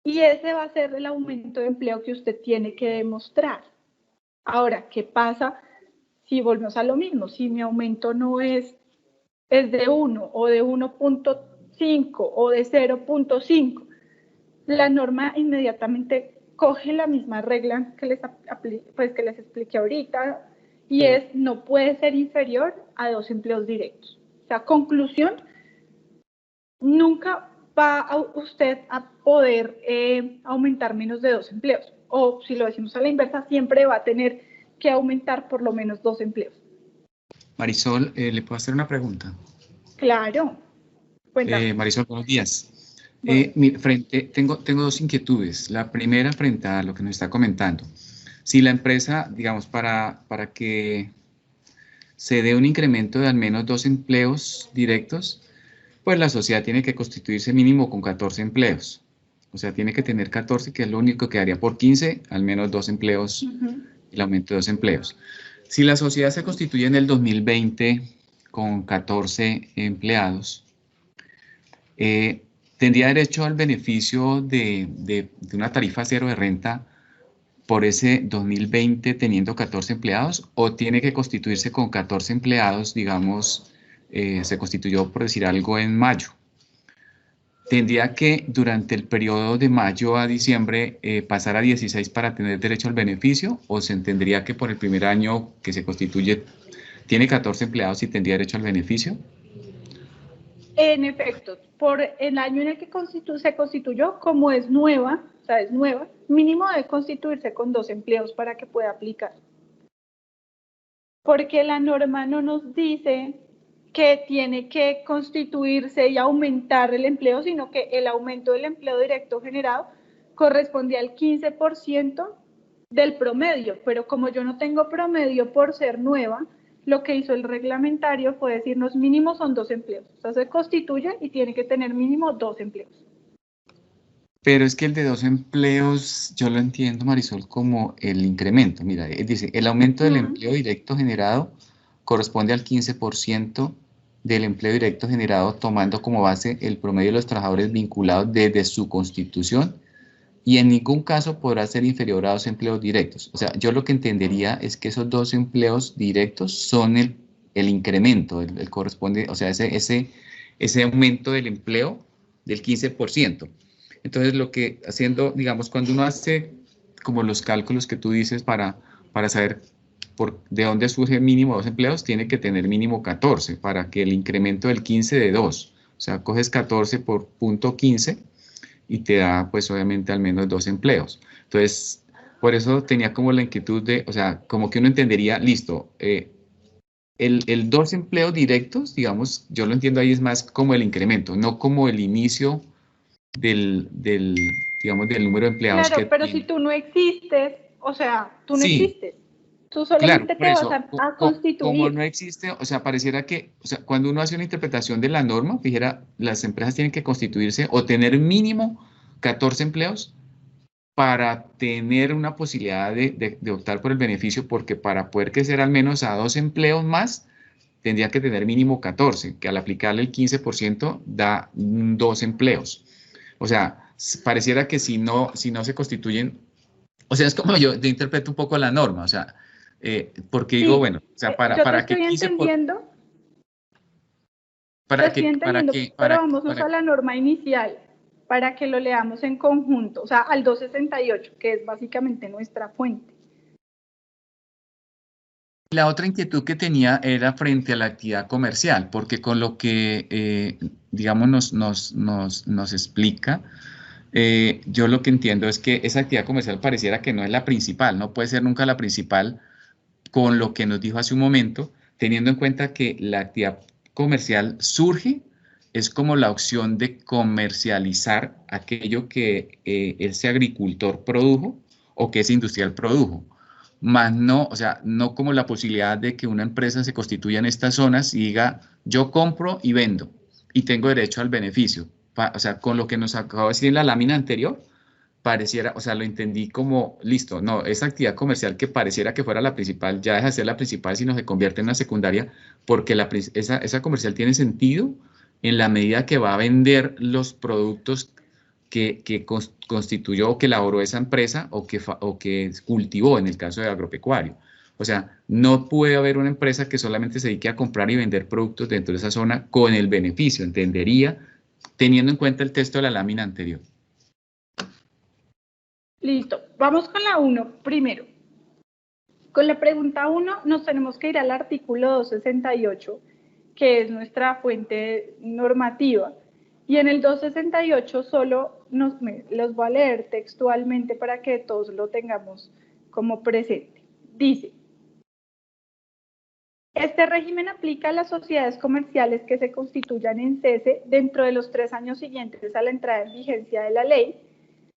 y ese va a ser el aumento de empleo que usted tiene que demostrar. Ahora, ¿qué pasa si volvemos a lo mismo? Si mi aumento no es de 1, o de 1.5, o de 0.5, la norma inmediatamente coge la misma regla que les expliqué ahorita, y es no puede ser inferior a 2 empleos directos. O sea, conclusión, nunca va usted a poder aumentar menos de 2 empleos. O si lo decimos a la inversa, siempre va a tener que aumentar por lo menos 2 empleos. Marisol, ¿le puedo hacer una pregunta? Claro. Marisol, buenos días. Bueno. Tengo 2 inquietudes. La primera, frente a lo que nos está comentando. Si la empresa, digamos, para que se dé un incremento de al menos 2 empleos directos, pues la sociedad tiene que constituirse mínimo con 14 empleos. O sea, tiene que tener 14, que es lo único que daría por 15, al menos 2 empleos, el aumento de 2 empleos. Si la sociedad se constituye en el 2020 con 14 empleados, ¿tendría derecho al beneficio de una tarifa cero de renta por ese 2020 teniendo 14 empleados, o tiene que constituirse con 14 empleados, digamos, se constituyó, por decir algo, en mayo? ¿Tendría que durante el periodo de mayo a diciembre pasar a 16 para tener derecho al beneficio, o se entendería que por el primer año que se constituye tiene 14 empleados y tendría derecho al beneficio? En efecto, por el año en el que se constituyó, como es nueva, o sea, es nueva, mínimo debe constituirse con 2 empleos para que pueda aplicar. Porque la norma no nos dice que tiene que constituirse y aumentar el empleo, sino que el aumento del empleo directo generado corresponde al 15% del promedio, pero como yo no tengo promedio por ser nueva, lo que hizo el reglamentario fue decirnos mínimo son 2 empleos. O sea, se constituye y tiene que tener mínimo 2 empleos. Pero es que el de 2 empleos, yo lo entiendo, Marisol, como el incremento. Mira, dice, el aumento del empleo directo generado corresponde al 15% del empleo directo generado, tomando como base el promedio de los trabajadores vinculados desde su constitución, y en ningún caso podrá ser inferior a 2 empleos directos. O sea, yo lo que entendería es que esos 2 empleos directos son el incremento, el corresponde, o sea, ese aumento del empleo del 15%. Entonces, lo que haciendo, digamos, cuando uno hace como los cálculos que tú dices para saber de dónde surge mínimo 2 empleos, tiene que tener mínimo 14 para que el incremento del 15 de 2. O sea, coges 14 por punto 15 y te da, pues, obviamente, al menos 2 empleos. Entonces, por eso tenía como la inquietud de, o sea, como que uno entendería, listo, el 2 empleos directos, digamos, yo lo entiendo ahí es más como el incremento, no como el inicio del digamos, del número de empleados. Claro, pero si tú no existes, o sea, tú no existes. Tú solamente Claro, por te vas eso, a como constituir. no existe, o sea, pareciera que, o sea, cuando uno hace una interpretación de la norma, dijera, las empresas tienen que constituirse o tener mínimo 14 empleos para tener una posibilidad de optar por el beneficio, porque para poder crecer al menos a 2 empleos más, tendría que tener mínimo 14, que al aplicarle el 15% da 2 empleos. O sea, pareciera que si no se constituyen, o sea, es como yo interpreto un poco la norma, o sea, porque digo, Sí, bueno, o sea, yo te para que estoy 15 por, entendiendo, pero vámonos a la norma inicial para que lo leamos en conjunto, o sea, al 268, que es básicamente nuestra fuente. la otra inquietud que tenía era frente a la actividad comercial, porque con lo que, digamos, nos explica, yo lo que entiendo es que esa actividad comercial pareciera que no es la principal, no puede ser nunca la principal con lo que nos dijo hace un momento, teniendo en cuenta que la actividad comercial surge, es como la opción de comercializar aquello que ese agricultor produjo o que ese industrial produjo, más no, o sea, no como la posibilidad de que una empresa se constituya en estas zonas y diga, yo compro y vendo y tengo derecho al beneficio. O sea, con lo que nos acabo de decir en la lámina anterior, pareciera, o sea, lo entendí como, listo, no, esa actividad comercial que pareciera que fuera la principal, ya deja de ser la principal, sino se convierte en una secundaria, porque esa comercial tiene sentido en la medida que va a vender los productos que constituyó o que elaboró esa empresa o que cultivó en el caso de agropecuario. O sea, no puede haber una empresa que solamente se dedique a comprar y vender productos dentro de esa zona con el beneficio, entendería, teniendo en cuenta el texto de la lámina anterior. Listo, vamos con la 1 primero. Con la pregunta 1 nos tenemos que ir al artículo 268, que es nuestra fuente normativa. Y en el 268 solo los voy a leer textualmente para que todos lo tengamos como presente. Dice, este régimen aplica a las sociedades comerciales que se constituyan en cese dentro de los 3 años siguientes a la entrada en vigencia de la ley,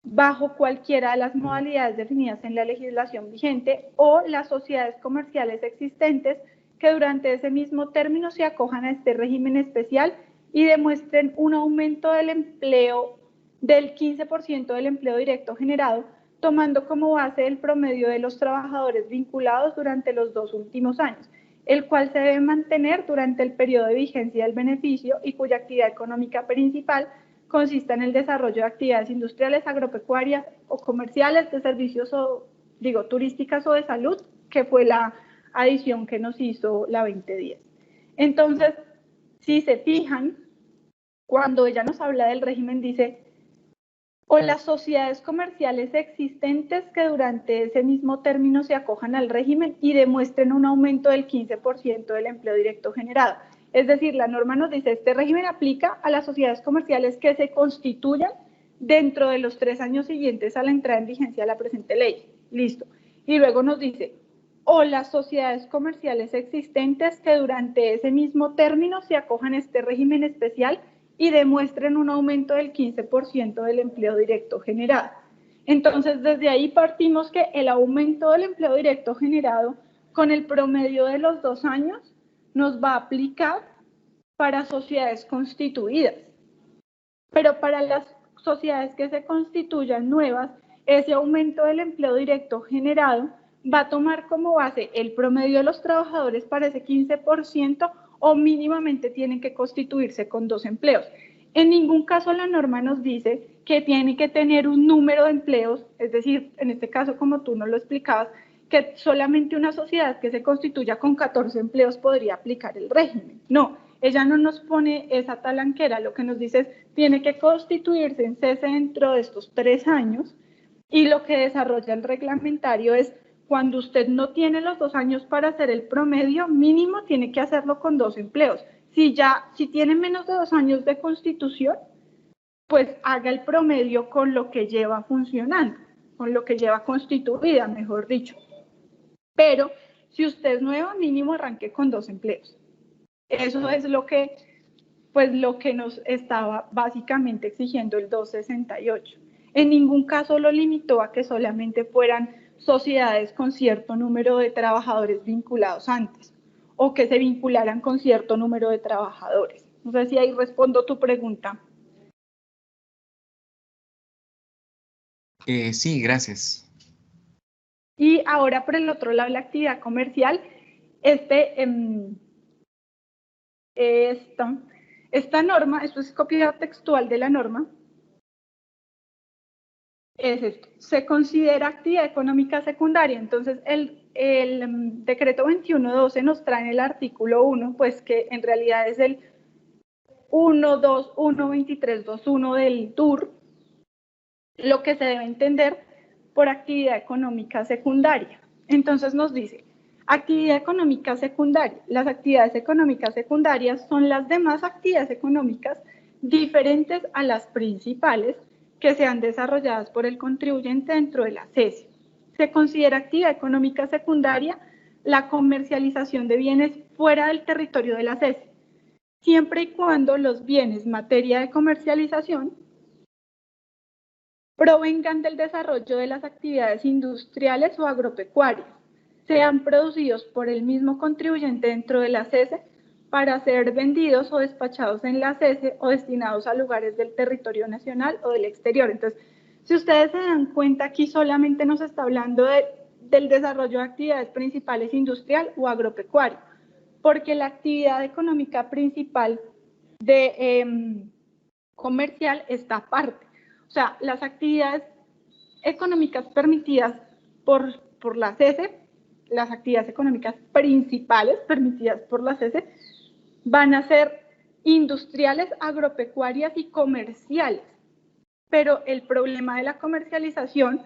bajo cualquiera de las modalidades definidas en la legislación vigente, o las sociedades comerciales existentes que durante ese mismo término se acojan a este régimen especial y demuestren un aumento del empleo del 15% del empleo directo generado, tomando como base el promedio de los trabajadores vinculados durante los 2 últimos años, el cual se debe mantener durante el periodo de vigencia del beneficio y cuya actividad económica principal consista en el desarrollo de actividades industriales, agropecuarias o comerciales, de servicios turísticas o de salud, que fue la adición que nos hizo la 2010. Entonces, si se fijan, cuando ella nos habla del régimen, dice, o las sociedades comerciales existentes que durante ese mismo término se acojan al régimen y demuestren un aumento del 15% del empleo directo generado. Es decir, la norma nos dice, este régimen aplica a las sociedades comerciales que se constituyan dentro de los 3 años siguientes a la entrada en vigencia de la presente ley. Listo. Y luego nos dice, o las sociedades comerciales existentes que durante ese mismo término se acojan a este régimen especial y demuestren un aumento del 15% del empleo directo generado. Entonces, desde ahí partimos que el aumento del empleo directo generado con el promedio de los 2 años nos va a aplicar para sociedades constituidas. Pero para las sociedades que se constituyan nuevas, ese aumento del empleo directo generado va a tomar como base el promedio de los trabajadores para ese 15% o mínimamente tienen que constituirse con 2 empleos. En ningún caso la norma nos dice que tiene que tener un número de empleos, es decir, en este caso, como tú nos lo explicabas, que solamente una sociedad que se constituya con 14 empleos podría aplicar el régimen. No, ella no nos pone esa talanquera, lo que nos dice es, tiene que constituirse en cese dentro de estos 3 años, y lo que desarrolla el reglamentario es, cuando usted no tiene los 2 años para hacer el promedio, mínimo tiene que hacerlo con 2 empleos. Si tiene menos de 2 años de constitución, pues haga el promedio con lo que lleva funcionando, con lo que lleva constituida, mejor dicho. Pero si usted es nueva, mínimo arranque con 2 empleos. Eso es lo que nos estaba básicamente exigiendo el 268. En ningún caso lo limitó a que solamente fueran sociedades con cierto número de trabajadores vinculados antes, o que se vincularan con cierto número de trabajadores. No sé si ahí respondo tu pregunta. Sí, gracias. Y ahora por el otro lado, la actividad comercial, esta norma, esto es copia textual de la norma, es esto, se considera actividad económica secundaria. Entonces el decreto 2112 nos trae en el artículo 1, pues que en realidad es el 1.2.1.23.2.1 del TUR, lo que se debe entender por actividad económica secundaria. Entonces nos dice, actividad económica secundaria. Las actividades económicas secundarias son las demás actividades económicas diferentes a las principales que sean desarrolladas por el contribuyente dentro de la CESI. Se considera actividad económica secundaria la comercialización de bienes fuera del territorio de la CESI, siempre y cuando los bienes materia de comercialización provengan del desarrollo de las actividades industriales o agropecuarias, sean producidos por el mismo contribuyente dentro de la CESE para ser vendidos o despachados en la CESE o destinados a lugares del territorio nacional o del exterior. Entonces, si ustedes se dan cuenta, aquí solamente nos está hablando del desarrollo de actividades principales industrial o agropecuario, porque la actividad económica principal de comercial está aparte. O sea, las actividades económicas permitidas por la CESE, las actividades económicas principales permitidas por la CESE, van a ser industriales, agropecuarias y comerciales. Pero el problema de la comercialización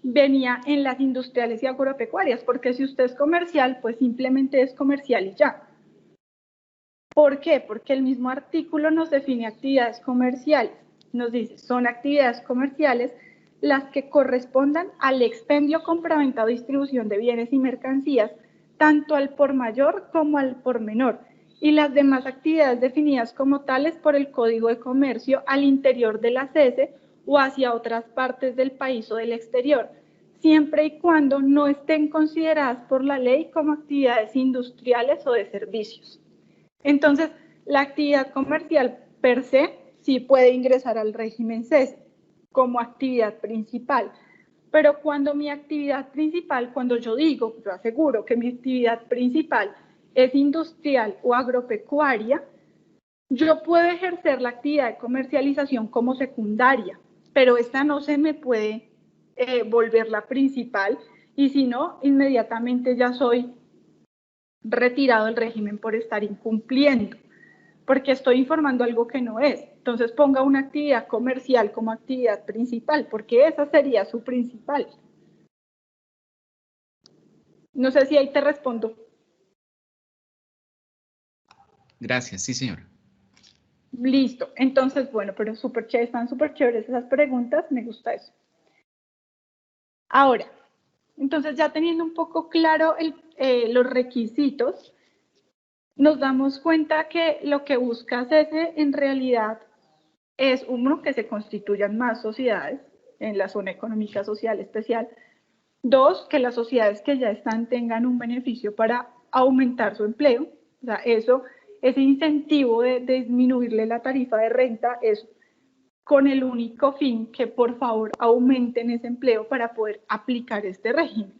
venía en las industriales y agropecuarias, porque si usted es comercial, pues simplemente es comercial y ya. ¿Por qué? Porque el mismo artículo nos define actividades comerciales. Nos dice, son actividades comerciales las que correspondan al expendio, compraventa o distribución de bienes y mercancías, tanto al por mayor como al por menor, y las demás actividades definidas como tales por el Código de Comercio al interior de la CESE o hacia otras partes del país o del exterior, siempre y cuando no estén consideradas por la ley como actividades industriales o de servicios. Entonces, la actividad comercial per se sí puede ingresar al régimen CESE como actividad principal, pero cuando mi actividad principal, cuando yo aseguro que mi actividad principal es industrial o agropecuaria, yo puedo ejercer la actividad de comercialización como secundaria, pero esta no se me puede volver la principal, y si no, inmediatamente ya soy retirado del régimen por estar incumpliendo, porque estoy informando algo que no es. Entonces ponga una actividad comercial como actividad principal, porque esa sería su principal. No sé si ahí te respondo. Gracias, sí, señora. Listo. Entonces, bueno, pero están súper chéveres esas preguntas, me gusta eso. Ahora, entonces ya teniendo un poco claro los requisitos, nos damos cuenta que lo que busca CESE en realidad es, uno, que se constituyan más sociedades en la zona económica social especial. Dos, que las sociedades que ya están tengan un beneficio para aumentar su empleo. O sea, ese incentivo de disminuirle la tarifa de renta es con el único fin que por favor aumenten ese empleo para poder aplicar este régimen.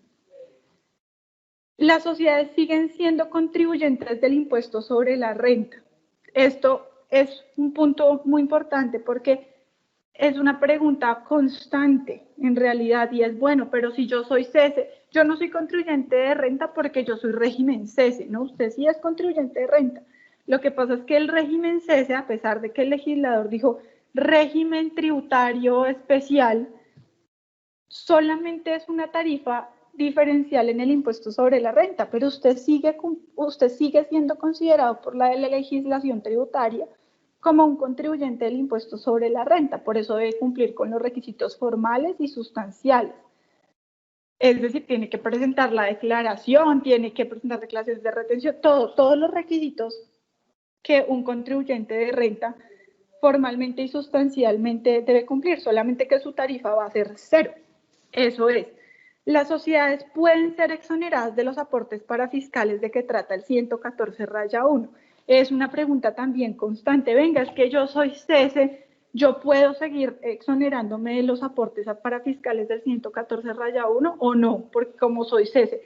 Las sociedades siguen siendo contribuyentes del impuesto sobre la renta. Esto es un punto muy importante porque es una pregunta constante en realidad, y es bueno, pero si yo soy CESE, yo no soy contribuyente de renta porque yo soy régimen CESE, ¿no? Usted sí es contribuyente de renta. Lo que pasa es que el régimen CESE, a pesar de que el legislador dijo régimen tributario especial, solamente es una tarifa diferencial en el impuesto sobre la renta, pero usted sigue siendo considerado por la legislación tributaria como un contribuyente del impuesto sobre la renta, por eso debe cumplir con los requisitos formales y sustanciales. Es decir, tiene que presentar la declaración, tiene que presentar declaraciones de retención, todos los requisitos que un contribuyente de renta formalmente y sustancialmente debe cumplir, solamente que su tarifa va a ser 0. Eso es. Las sociedades pueden ser exoneradas de los aportes parafiscales de que trata el 114-1. Es una pregunta también constante. Venga, es que yo soy cese, ¿yo puedo seguir exonerándome de los aportes parafiscales del 114-1 o no? Porque como soy cese,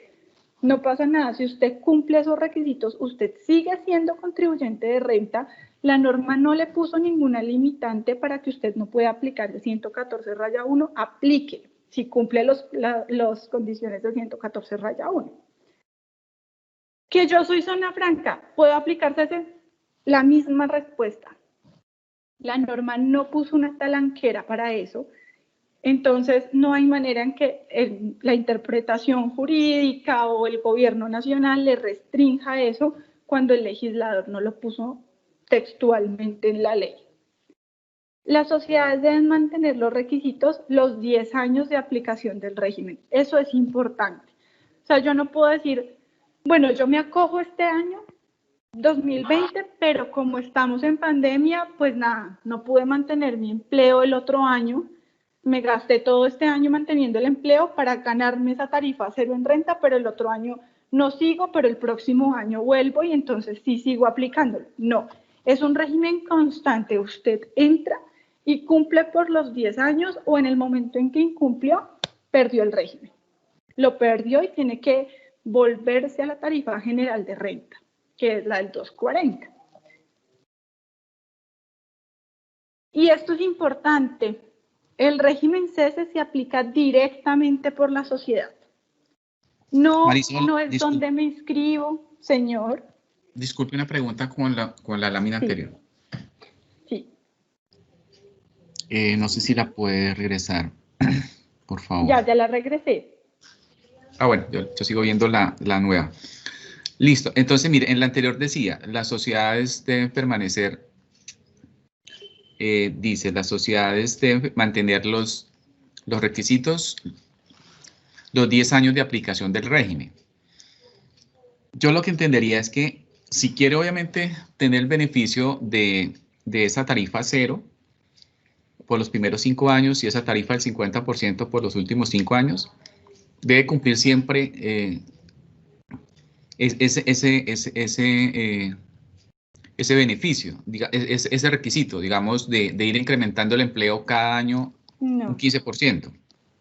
no pasa nada. Si usted cumple esos requisitos, usted sigue siendo contribuyente de renta. La norma no le puso ninguna limitante para que usted no pueda aplicar el 114-1, aplique si cumple las condiciones del 114-1. Que yo soy zona franca, ¿puedo aplicarse la misma respuesta? La norma no puso una talanquera para eso, entonces no hay manera en que la interpretación jurídica o el gobierno nacional le restrinja eso cuando el legislador no lo puso textualmente en la ley. Las sociedades deben mantener los requisitos los 10 años de aplicación del régimen. Eso es importante. O sea, yo no puedo decir, bueno, yo me acojo este año, 2020, pero como estamos en pandemia, pues nada, no pude mantener mi empleo el otro año. Me gasté todo este año manteniendo el empleo para ganarme esa tarifa 0 en renta, pero el otro año no sigo, pero el próximo año vuelvo y entonces sí sigo aplicándolo. No, es un régimen constante. Usted entra y cumple por los 10 años o en el momento en que incumplió, perdió el régimen. Lo perdió y tiene que volverse a la tarifa general de renta, que es la del 240. Y esto es importante. El régimen cese se aplica directamente por la sociedad. No, Marisol, no es donde me inscribo, señor. Disculpe una pregunta con la lámina Sí. anterior. Sí. No sé si la puede regresar, por favor. Ya la regresé. Ah, bueno, yo sigo viendo la nueva. Listo. Entonces, mire, en la anterior decía, las sociedades deben permanecer, dice, las sociedades deben mantener los requisitos, los 10 años de aplicación del régimen. Yo lo que entendería es que si quiere obviamente tener el beneficio de esa tarifa 0 por los primeros 5 años y esa tarifa del 50% por los últimos 5 años, debe cumplir siempre ese beneficio, ese requisito, digamos, de ir incrementando el empleo cada año un 15%,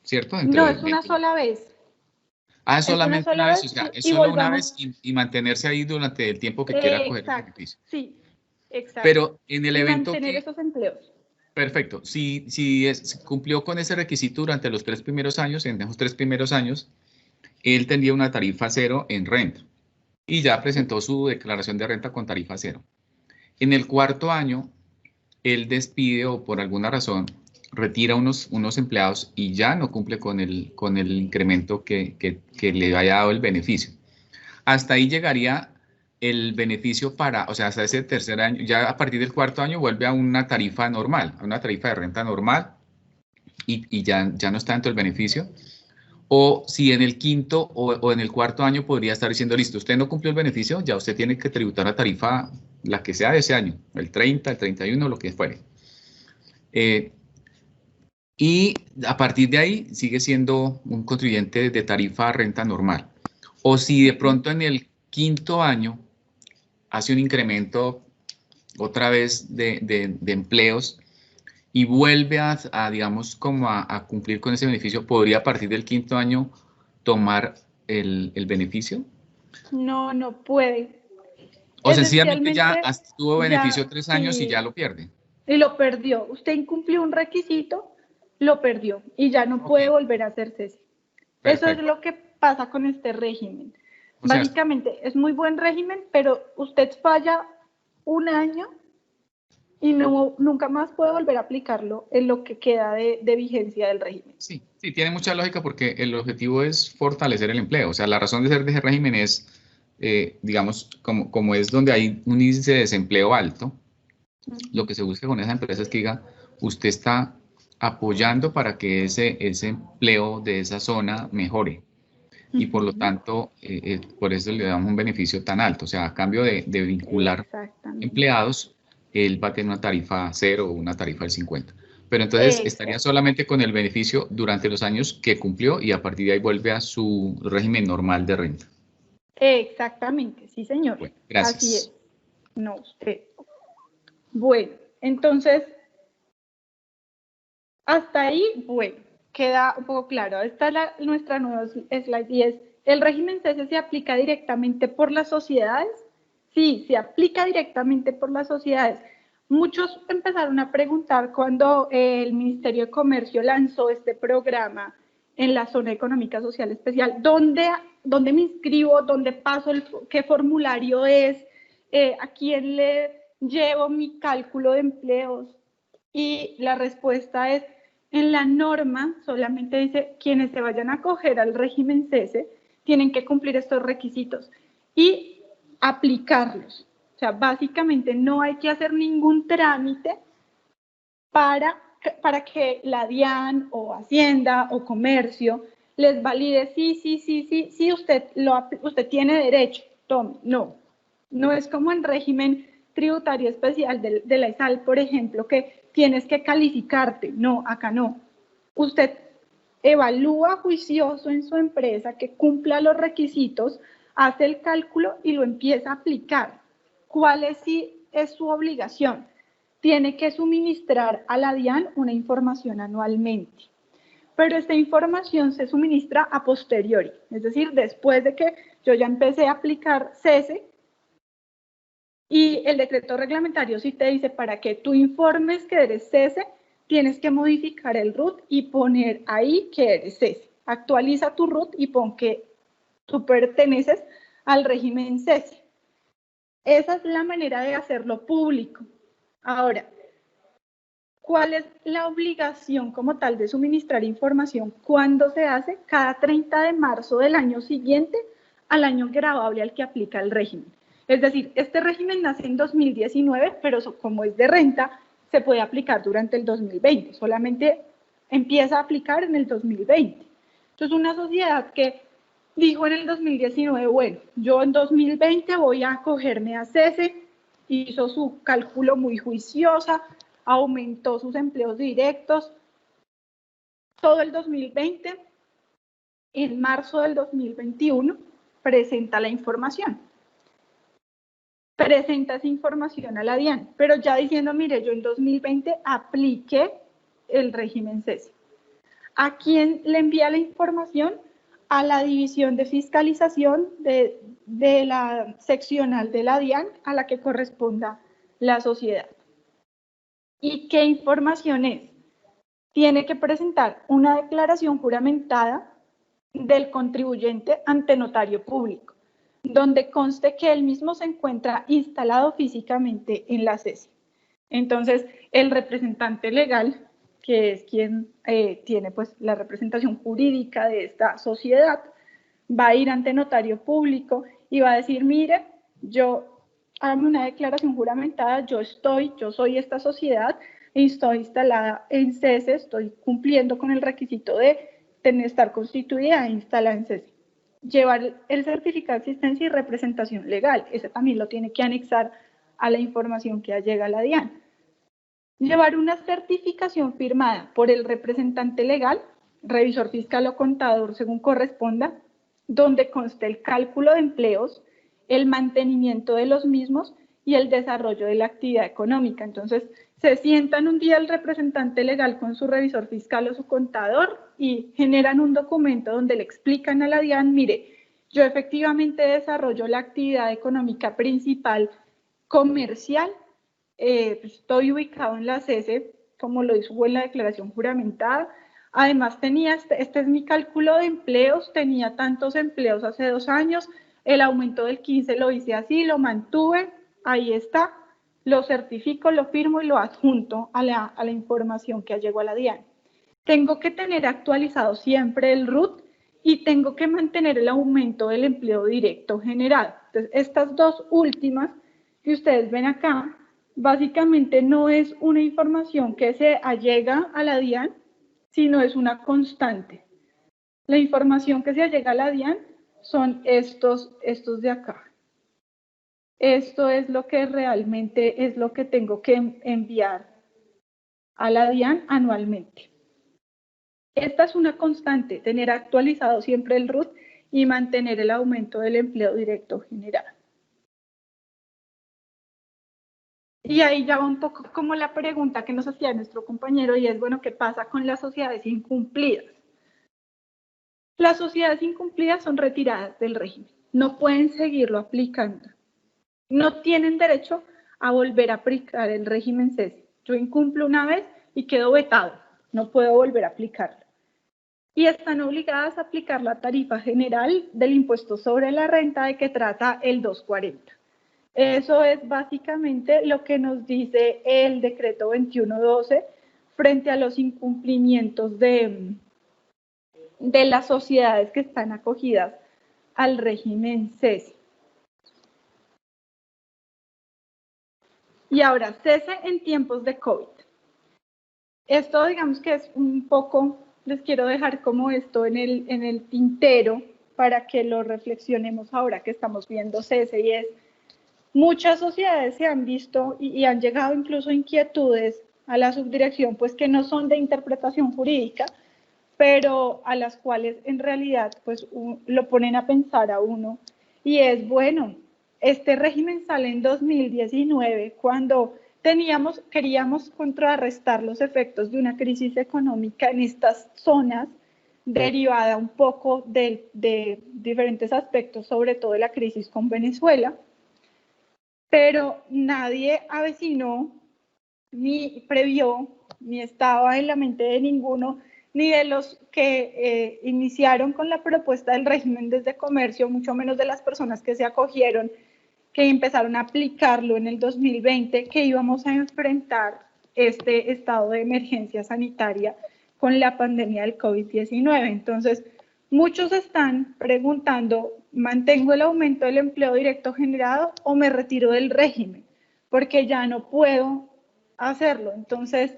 ¿cierto? No, es una sola vez. Ah, es solamente una vez, o sea, es solo una vez y mantenerse ahí durante el tiempo que quiera coger el beneficio. Sí, exacto. Pero en el evento mantener esos empleos. Perfecto, si cumplió con ese requisito durante los 3 primeros años, en esos 3 primeros años, él tendría una tarifa 0 en renta y ya presentó su declaración de renta con tarifa 0. En el 4º año, él despide o por alguna razón retira unos empleados y ya no cumple con el incremento que le haya dado el beneficio. Hasta ahí llegaría el beneficio o sea, hasta ese 3er año, ya a partir del 4º año vuelve a una tarifa normal, a una tarifa de renta normal y ya no está dentro del beneficio. O si en el 5º o en el 4º año podría estar diciendo, listo, usted no cumplió el beneficio, ya usted tiene que tributar la tarifa, la que sea de ese año, el 30, el 31, lo que fuere. Y a partir de ahí sigue siendo un contribuyente de tarifa renta normal. O si de pronto en el 5º año hace un incremento otra vez de empleos y vuelve digamos, como a cumplir con ese beneficio, ¿podría a partir del 5º año tomar el beneficio? No, no puede. O sencillamente ya tuvo beneficio 3 años sí, y ya lo pierde. Y lo perdió. Usted incumplió un requisito, lo perdió y ya no puede volver a hacer cese. Perfecto. Eso es lo que pasa con este régimen. Básicamente es muy buen régimen, pero usted falla un año y nunca más puede volver a aplicarlo en lo que queda de vigencia del régimen. Sí, tiene mucha lógica porque el objetivo es fortalecer el empleo. O sea, la razón de ser de ese régimen es, digamos, como es donde hay un índice de desempleo alto, lo que se busca con esa empresa es que diga, usted está apoyando para que ese empleo de esa zona mejore. Y por lo tanto, por eso le damos un beneficio tan alto. O sea, a cambio de vincular empleados, él va a tener una tarifa 0 o una tarifa del 50. Pero entonces estaría solamente con el beneficio durante los años que cumplió y a partir de ahí vuelve a su régimen normal de renta. Exactamente, sí, señor. Bueno, gracias. Así es. No, usted. Bueno, entonces, hasta ahí, bueno, queda un poco claro. Esta es nuestra nueva slide y es, ¿el régimen CESE se aplica directamente por las sociedades? Sí, se aplica directamente por las sociedades. Muchos empezaron a preguntar cuando el Ministerio de Comercio lanzó este programa en la Zona Económica Social Especial, ¿dónde me inscribo? ¿Dónde paso? ¿Qué formulario es? ¿A quién le llevo mi cálculo de empleos? Y la respuesta es, en la norma solamente dice, quienes se vayan a acoger al régimen CESE tienen que cumplir estos requisitos y aplicarlos. O sea, básicamente no hay que hacer ningún trámite para que la DIAN o Hacienda o Comercio les valide, sí, usted tiene derecho, tome. No es como en régimen tributario especial de la ESAL, por ejemplo, que tienes que calificarte. No, acá no. Usted evalúa juicioso en su empresa que cumpla los requisitos, hace el cálculo y lo empieza a aplicar. ¿Cuál es su obligación? Tiene que suministrar a la DIAN una información anualmente. Pero esta información se suministra a posteriori, es decir, después de que yo ya empecé a aplicar CESE, y el decreto reglamentario sí te dice, para que tú informes que eres CESE, tienes que modificar el RUT y poner ahí que eres CESE. Actualiza tu RUT y pon que tú perteneces al régimen CESE. Esa es la manera de hacerlo público. Ahora, ¿cuál es la obligación como tal de suministrar información? ¿Cuándo se hace? Cada 30 de marzo del año siguiente al año grabable al que aplica el régimen. Es decir, este régimen nace en 2019, pero como es de renta, se puede aplicar durante el 2020. Solamente empieza a aplicar en el 2020. Entonces, una sociedad que dijo en el 2019, bueno, yo en 2020 voy a acogerme a CESE, hizo su cálculo muy juiciosa, aumentó sus empleos directos, todo el 2020, en marzo del 2021, presenta la información. Presenta esa información a la DIAN, pero ya diciendo, mire, yo en 2020 apliqué el régimen CESE. ¿A quién le envía la información? A la división de fiscalización de la seccional de la DIAN a la que corresponda la sociedad. ¿Y qué información es? Tiene que presentar una declaración juramentada del contribuyente ante notario público, donde conste que él mismo se encuentra instalado físicamente en la CESE. Entonces, el representante legal, que es quien tiene pues la representación jurídica de esta sociedad, va a ir ante notario público y va a decir, mire, hágame una declaración juramentada, yo soy esta sociedad, y estoy instalada en CESE, estoy cumpliendo con el requisito de estar constituida e instalada en CESE. Llevar el certificado de existencia y representación legal, ese también lo tiene que anexar a la información que llega a la DIAN. Llevar una certificación firmada por el representante legal, revisor fiscal o contador según corresponda, donde conste el cálculo de empleos, el mantenimiento de los mismos y el desarrollo de la actividad económica. Entonces, se sientan un día el representante legal con su revisor fiscal o su contador y generan un documento donde le explican a la DIAN, mire, yo efectivamente desarrollo la actividad económica principal comercial, estoy ubicado en la CESE, como lo hizo en la declaración juramentada. Además, este es mi cálculo de empleos, tenía tantos empleos hace 2 años, el aumento del 15 lo hice así, lo mantuve, ahí está, lo certifico, lo firmo y lo adjunto a la información que llegó a la DIAN. Tengo que tener actualizado siempre el RUT y tengo que mantener el aumento del empleo directo generado. Entonces, estas dos últimas que ustedes ven acá, básicamente no es una información que se allega a la DIAN, sino es una constante. La información que se allega a la DIAN son estos de acá. Esto es lo que realmente es lo que tengo que enviar a la DIAN anualmente. Esta es una constante, tener actualizado siempre el RUT y mantener el aumento del empleo directo general. Y ahí ya va un poco como la pregunta que nos hacía nuestro compañero, y es, bueno, ¿qué pasa con las sociedades incumplidas? Las sociedades incumplidas son retiradas del régimen, no pueden seguirlo aplicando. No tienen derecho a volver a aplicar el régimen CESE. Yo incumplo una vez y quedo vetado, no puedo volver a aplicarlo. Y están obligadas a aplicar la tarifa general del impuesto sobre la renta de que trata el 240. Eso es básicamente lo que nos dice el decreto 2112 frente a los incumplimientos de las sociedades que están acogidas al régimen CESE. Y ahora, cese en tiempos de COVID. Esto, digamos que es un poco, les quiero dejar como esto en el tintero para que lo reflexionemos ahora que estamos viendo cese, y es, muchas sociedades se han visto y han llegado incluso inquietudes a la subdirección, pues que no son de interpretación jurídica, pero a las cuales en realidad pues lo ponen a pensar a uno, y es, bueno, este régimen sale en 2019 cuando queríamos contrarrestar los efectos de una crisis económica en estas zonas, derivada un poco de diferentes aspectos, sobre todo de la crisis con Venezuela, pero nadie avecinó, ni previó, ni estaba en la mente de ninguno, ni de los que iniciaron con la propuesta del régimen desde comercio, mucho menos de las personas que se acogieron, que empezaron a aplicarlo en el 2020, que íbamos a enfrentar este estado de emergencia sanitaria con la pandemia del COVID-19. Entonces, muchos están preguntando, ¿mantengo el aumento del empleo directo generado o me retiro del régimen? Porque ya no puedo hacerlo. Entonces,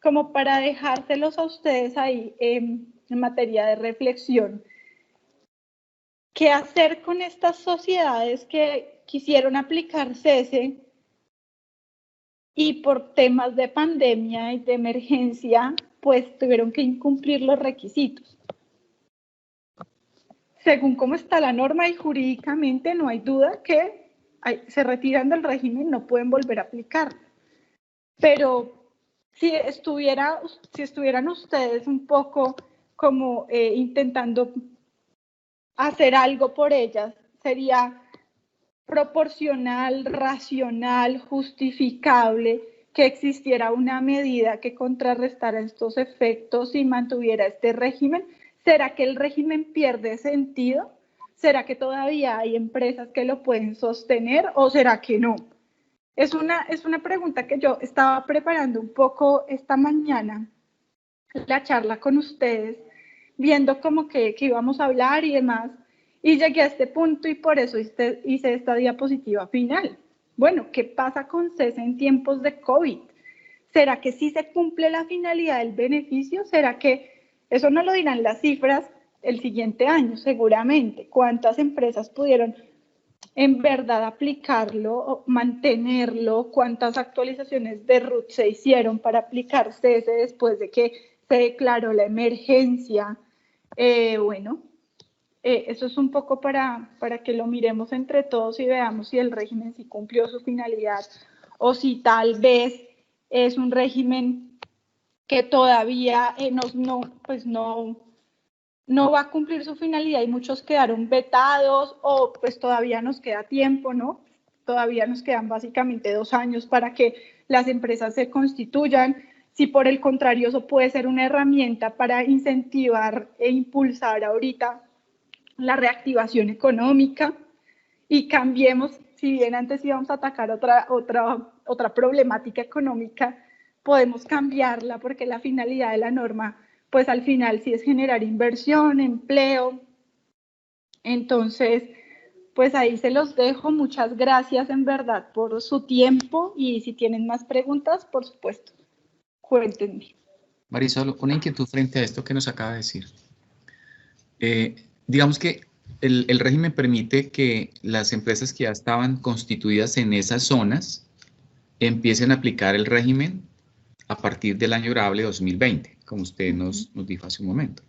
como para dejárselos a ustedes ahí en materia de reflexión, ¿qué hacer con estas sociedades que quisieron aplicar cese y por temas de pandemia y de emergencia, pues tuvieron que incumplir los requisitos? Según cómo está la norma y jurídicamente, no hay duda que se retiran del régimen, no pueden volver a aplicar. Pero si estuvieran ustedes un poco como intentando hacer algo por ellas, sería proporcional, racional, justificable que existiera una medida que contrarrestara estos efectos y mantuviera este régimen. ¿Será que el régimen pierde sentido? ¿Será que todavía hay empresas que lo pueden sostener o será que no? Es una pregunta que yo estaba preparando un poco esta mañana, la charla con ustedes, viendo como que íbamos a hablar y demás, y llegué a este punto y por eso hice esta diapositiva final. Bueno, ¿qué pasa con cese en tiempos de COVID? ¿Será que sí se cumple la finalidad del beneficio? ¿Será que eso no lo dirán las cifras el siguiente año? Seguramente. ¿Cuántas empresas pudieron en verdad aplicarlo, mantenerlo? ¿Cuántas actualizaciones de RUT se hicieron para aplicar cese después de que se declaró la emergencia? Eso es un poco para que lo miremos entre todos y veamos si el régimen sí cumplió su finalidad o si tal vez es un régimen que todavía no va a cumplir su finalidad y muchos quedaron vetados, o pues todavía nos queda tiempo, ¿no? Todavía nos quedan básicamente 2 años para que las empresas se constituyan. Si por el contrario eso puede ser una herramienta para incentivar e impulsar ahorita la reactivación económica y cambiemos, si bien antes íbamos a atacar otra problemática económica, podemos cambiarla porque la finalidad de la norma, pues al final sí es generar inversión, empleo. Entonces, pues ahí se los dejo. Muchas gracias en verdad por su tiempo y si tienen más preguntas, por supuesto, cuéntenme. Marisol, una inquietud frente a esto que nos acaba de decir. Digamos que el régimen permite que las empresas que ya estaban constituidas en esas zonas empiecen a aplicar el régimen a partir del año grabable 2020, como usted nos dijo hace un momento.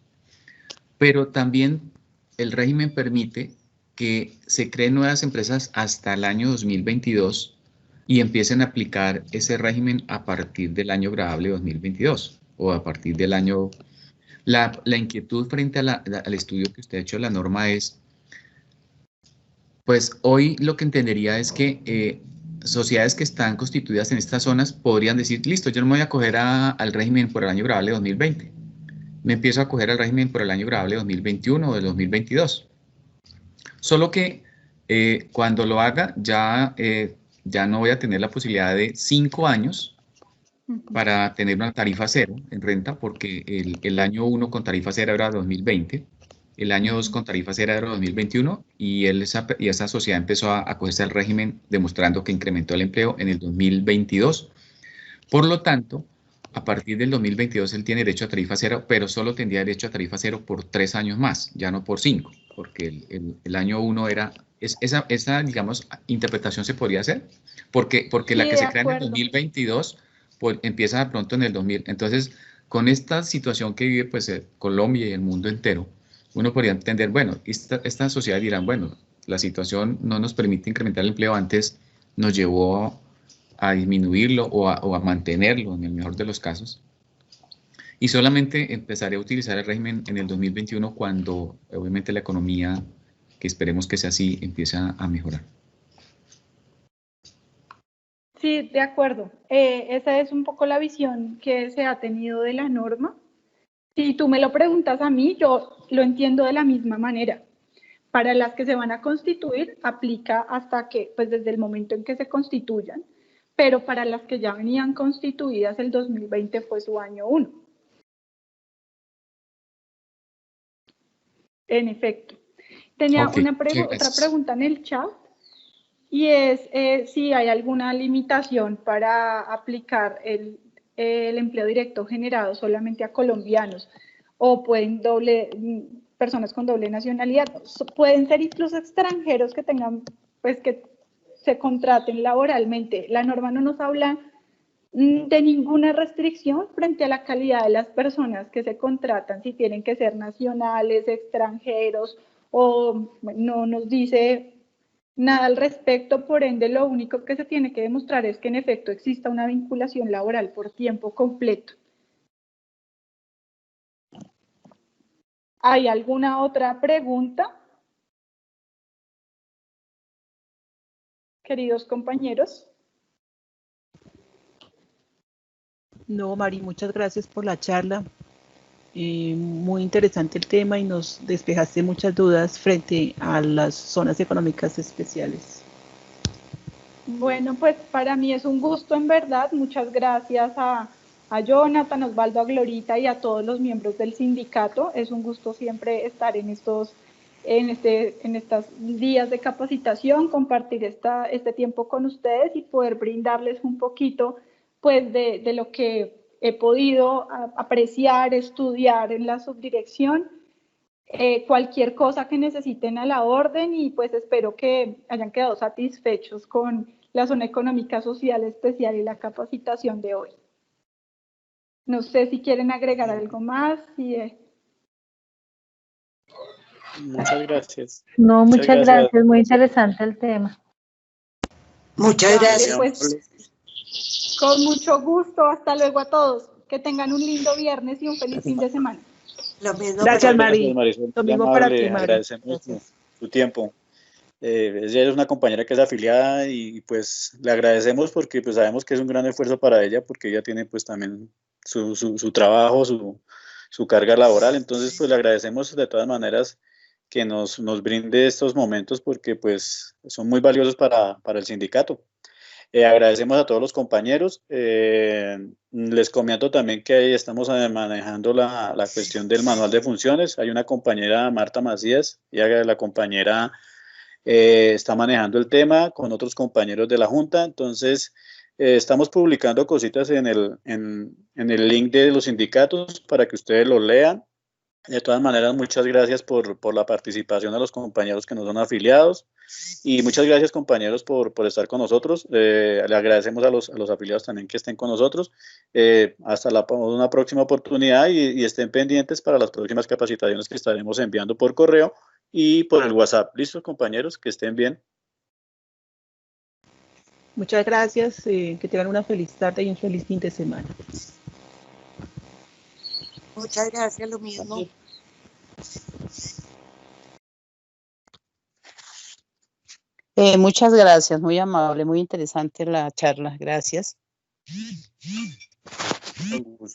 Pero también el régimen permite que se creen nuevas empresas hasta el año 2022 y empiecen a aplicar ese régimen a partir del año grabable 2022 o a partir del año... La inquietud frente al estudio que usted ha hecho de la norma es, pues hoy lo que entendería es que sociedades que están constituidas en estas zonas podrían decir, listo, yo no me voy a acoger al régimen por el año grabable 2020, me empiezo a acoger al régimen por el año grabable 2021 o del 2022. Solo que cuando lo haga ya no voy a tener la posibilidad de 5 años para tener una tarifa cero en renta, porque el año 1 con tarifa cero era 2020, el año 2 con tarifa cero era 2021 y esa sociedad empezó a acogerse al régimen demostrando que incrementó el empleo en el 2022. Por lo tanto, a partir del 2022 él tiene derecho a tarifa cero, pero solo tendría derecho a tarifa cero por 3 años más, ya no por 5, porque el año 1 era... Esa, digamos, interpretación se podría hacer, porque Sí, la que de se crea en el acuerdo. 2022 pues, empieza de pronto en el 2000. Entonces, con esta situación que vive pues, Colombia y el mundo entero, uno podría entender, bueno, esta sociedad dirán, bueno, la situación no nos permite incrementar el empleo, antes nos llevó a disminuirlo o a mantenerlo en el mejor de los casos. Y solamente empezaré a utilizar el régimen en el 2021 cuando obviamente la economía, que esperemos que sea así, empieza a mejorar. Sí, de acuerdo. Esa es un poco la visión que se ha tenido de la norma. Si tú me lo preguntas a mí, yo lo entiendo de la misma manera. Para las que se van a constituir, aplica hasta que, pues desde el momento en que se constituyan, pero para las que ya venían constituidas, el 2020 fue su año 1. En efecto. Tenía Ok, otra pregunta en el chat, y es si hay alguna limitación para aplicar el empleo directo generado solamente a colombianos, o pueden personas con doble nacionalidad, pueden ser incluso extranjeros que tengan, pues que se contraten laboralmente. La norma no nos habla de ninguna restricción frente a la calidad de las personas que se contratan, si tienen que ser nacionales, extranjeros, o no nos dice nada al respecto. Por ende, lo único que se tiene que demostrar es que en efecto exista una vinculación laboral por tiempo completo. ¿Hay alguna otra pregunta, queridos compañeros? No, Mari, muchas gracias por la charla. Muy interesante el tema y nos despejaste muchas dudas frente a las zonas económicas especiales. Bueno, pues para mí es un gusto, en verdad. Muchas gracias a Jonathan, Osvaldo, a Glorita y a todos los miembros del sindicato. Es un gusto siempre estar en estos días de capacitación, compartir este tiempo con ustedes y poder brindarles un poquito pues de lo que he podido apreciar, estudiar en la subdirección. Cualquier cosa que necesiten a la orden, y pues espero que hayan quedado satisfechos con la zona económica social especial y la capacitación de hoy. No sé si quieren agregar algo más. Muchas gracias. No, muchas gracias. Muy interesante el tema. Muchas gracias. Pues, con mucho gusto. Hasta luego a todos. Que tengan un lindo viernes y un feliz fin de semana. Lo mismo. Gracias, Mari. Marisol. Lo mismo para ti, Mari. Agradecemos tu tiempo. Ella es una compañera que es afiliada y pues le agradecemos porque pues sabemos que es un gran esfuerzo para ella, porque ella tiene pues también su trabajo, su carga laboral. Entonces pues le agradecemos de todas maneras que nos brinde estos momentos, porque pues son muy valiosos para el sindicato. Agradecemos a todos los compañeros. Les comento también que ahí estamos manejando la cuestión del manual de funciones. Hay una compañera, Marta Macías, y la compañera está manejando el tema con otros compañeros de la Junta. Entonces, estamos publicando cositas en el link de los sindicatos para que ustedes lo lean De todas maneras, muchas gracias por la participación a los compañeros que no son afiliados y muchas gracias, compañeros, por estar con nosotros. Le agradecemos a los afiliados también que estén con nosotros. Hasta una próxima oportunidad y estén pendientes para las próximas capacitaciones que estaremos enviando por correo y por el WhatsApp. ¿Listo, compañeros? Que estén bien. Muchas gracias, que tengan una feliz tarde y un feliz fin de semana. Muchas gracias, lo mismo. Muchas gracias, muy amable, muy interesante la charla. Gracias. Con gusto.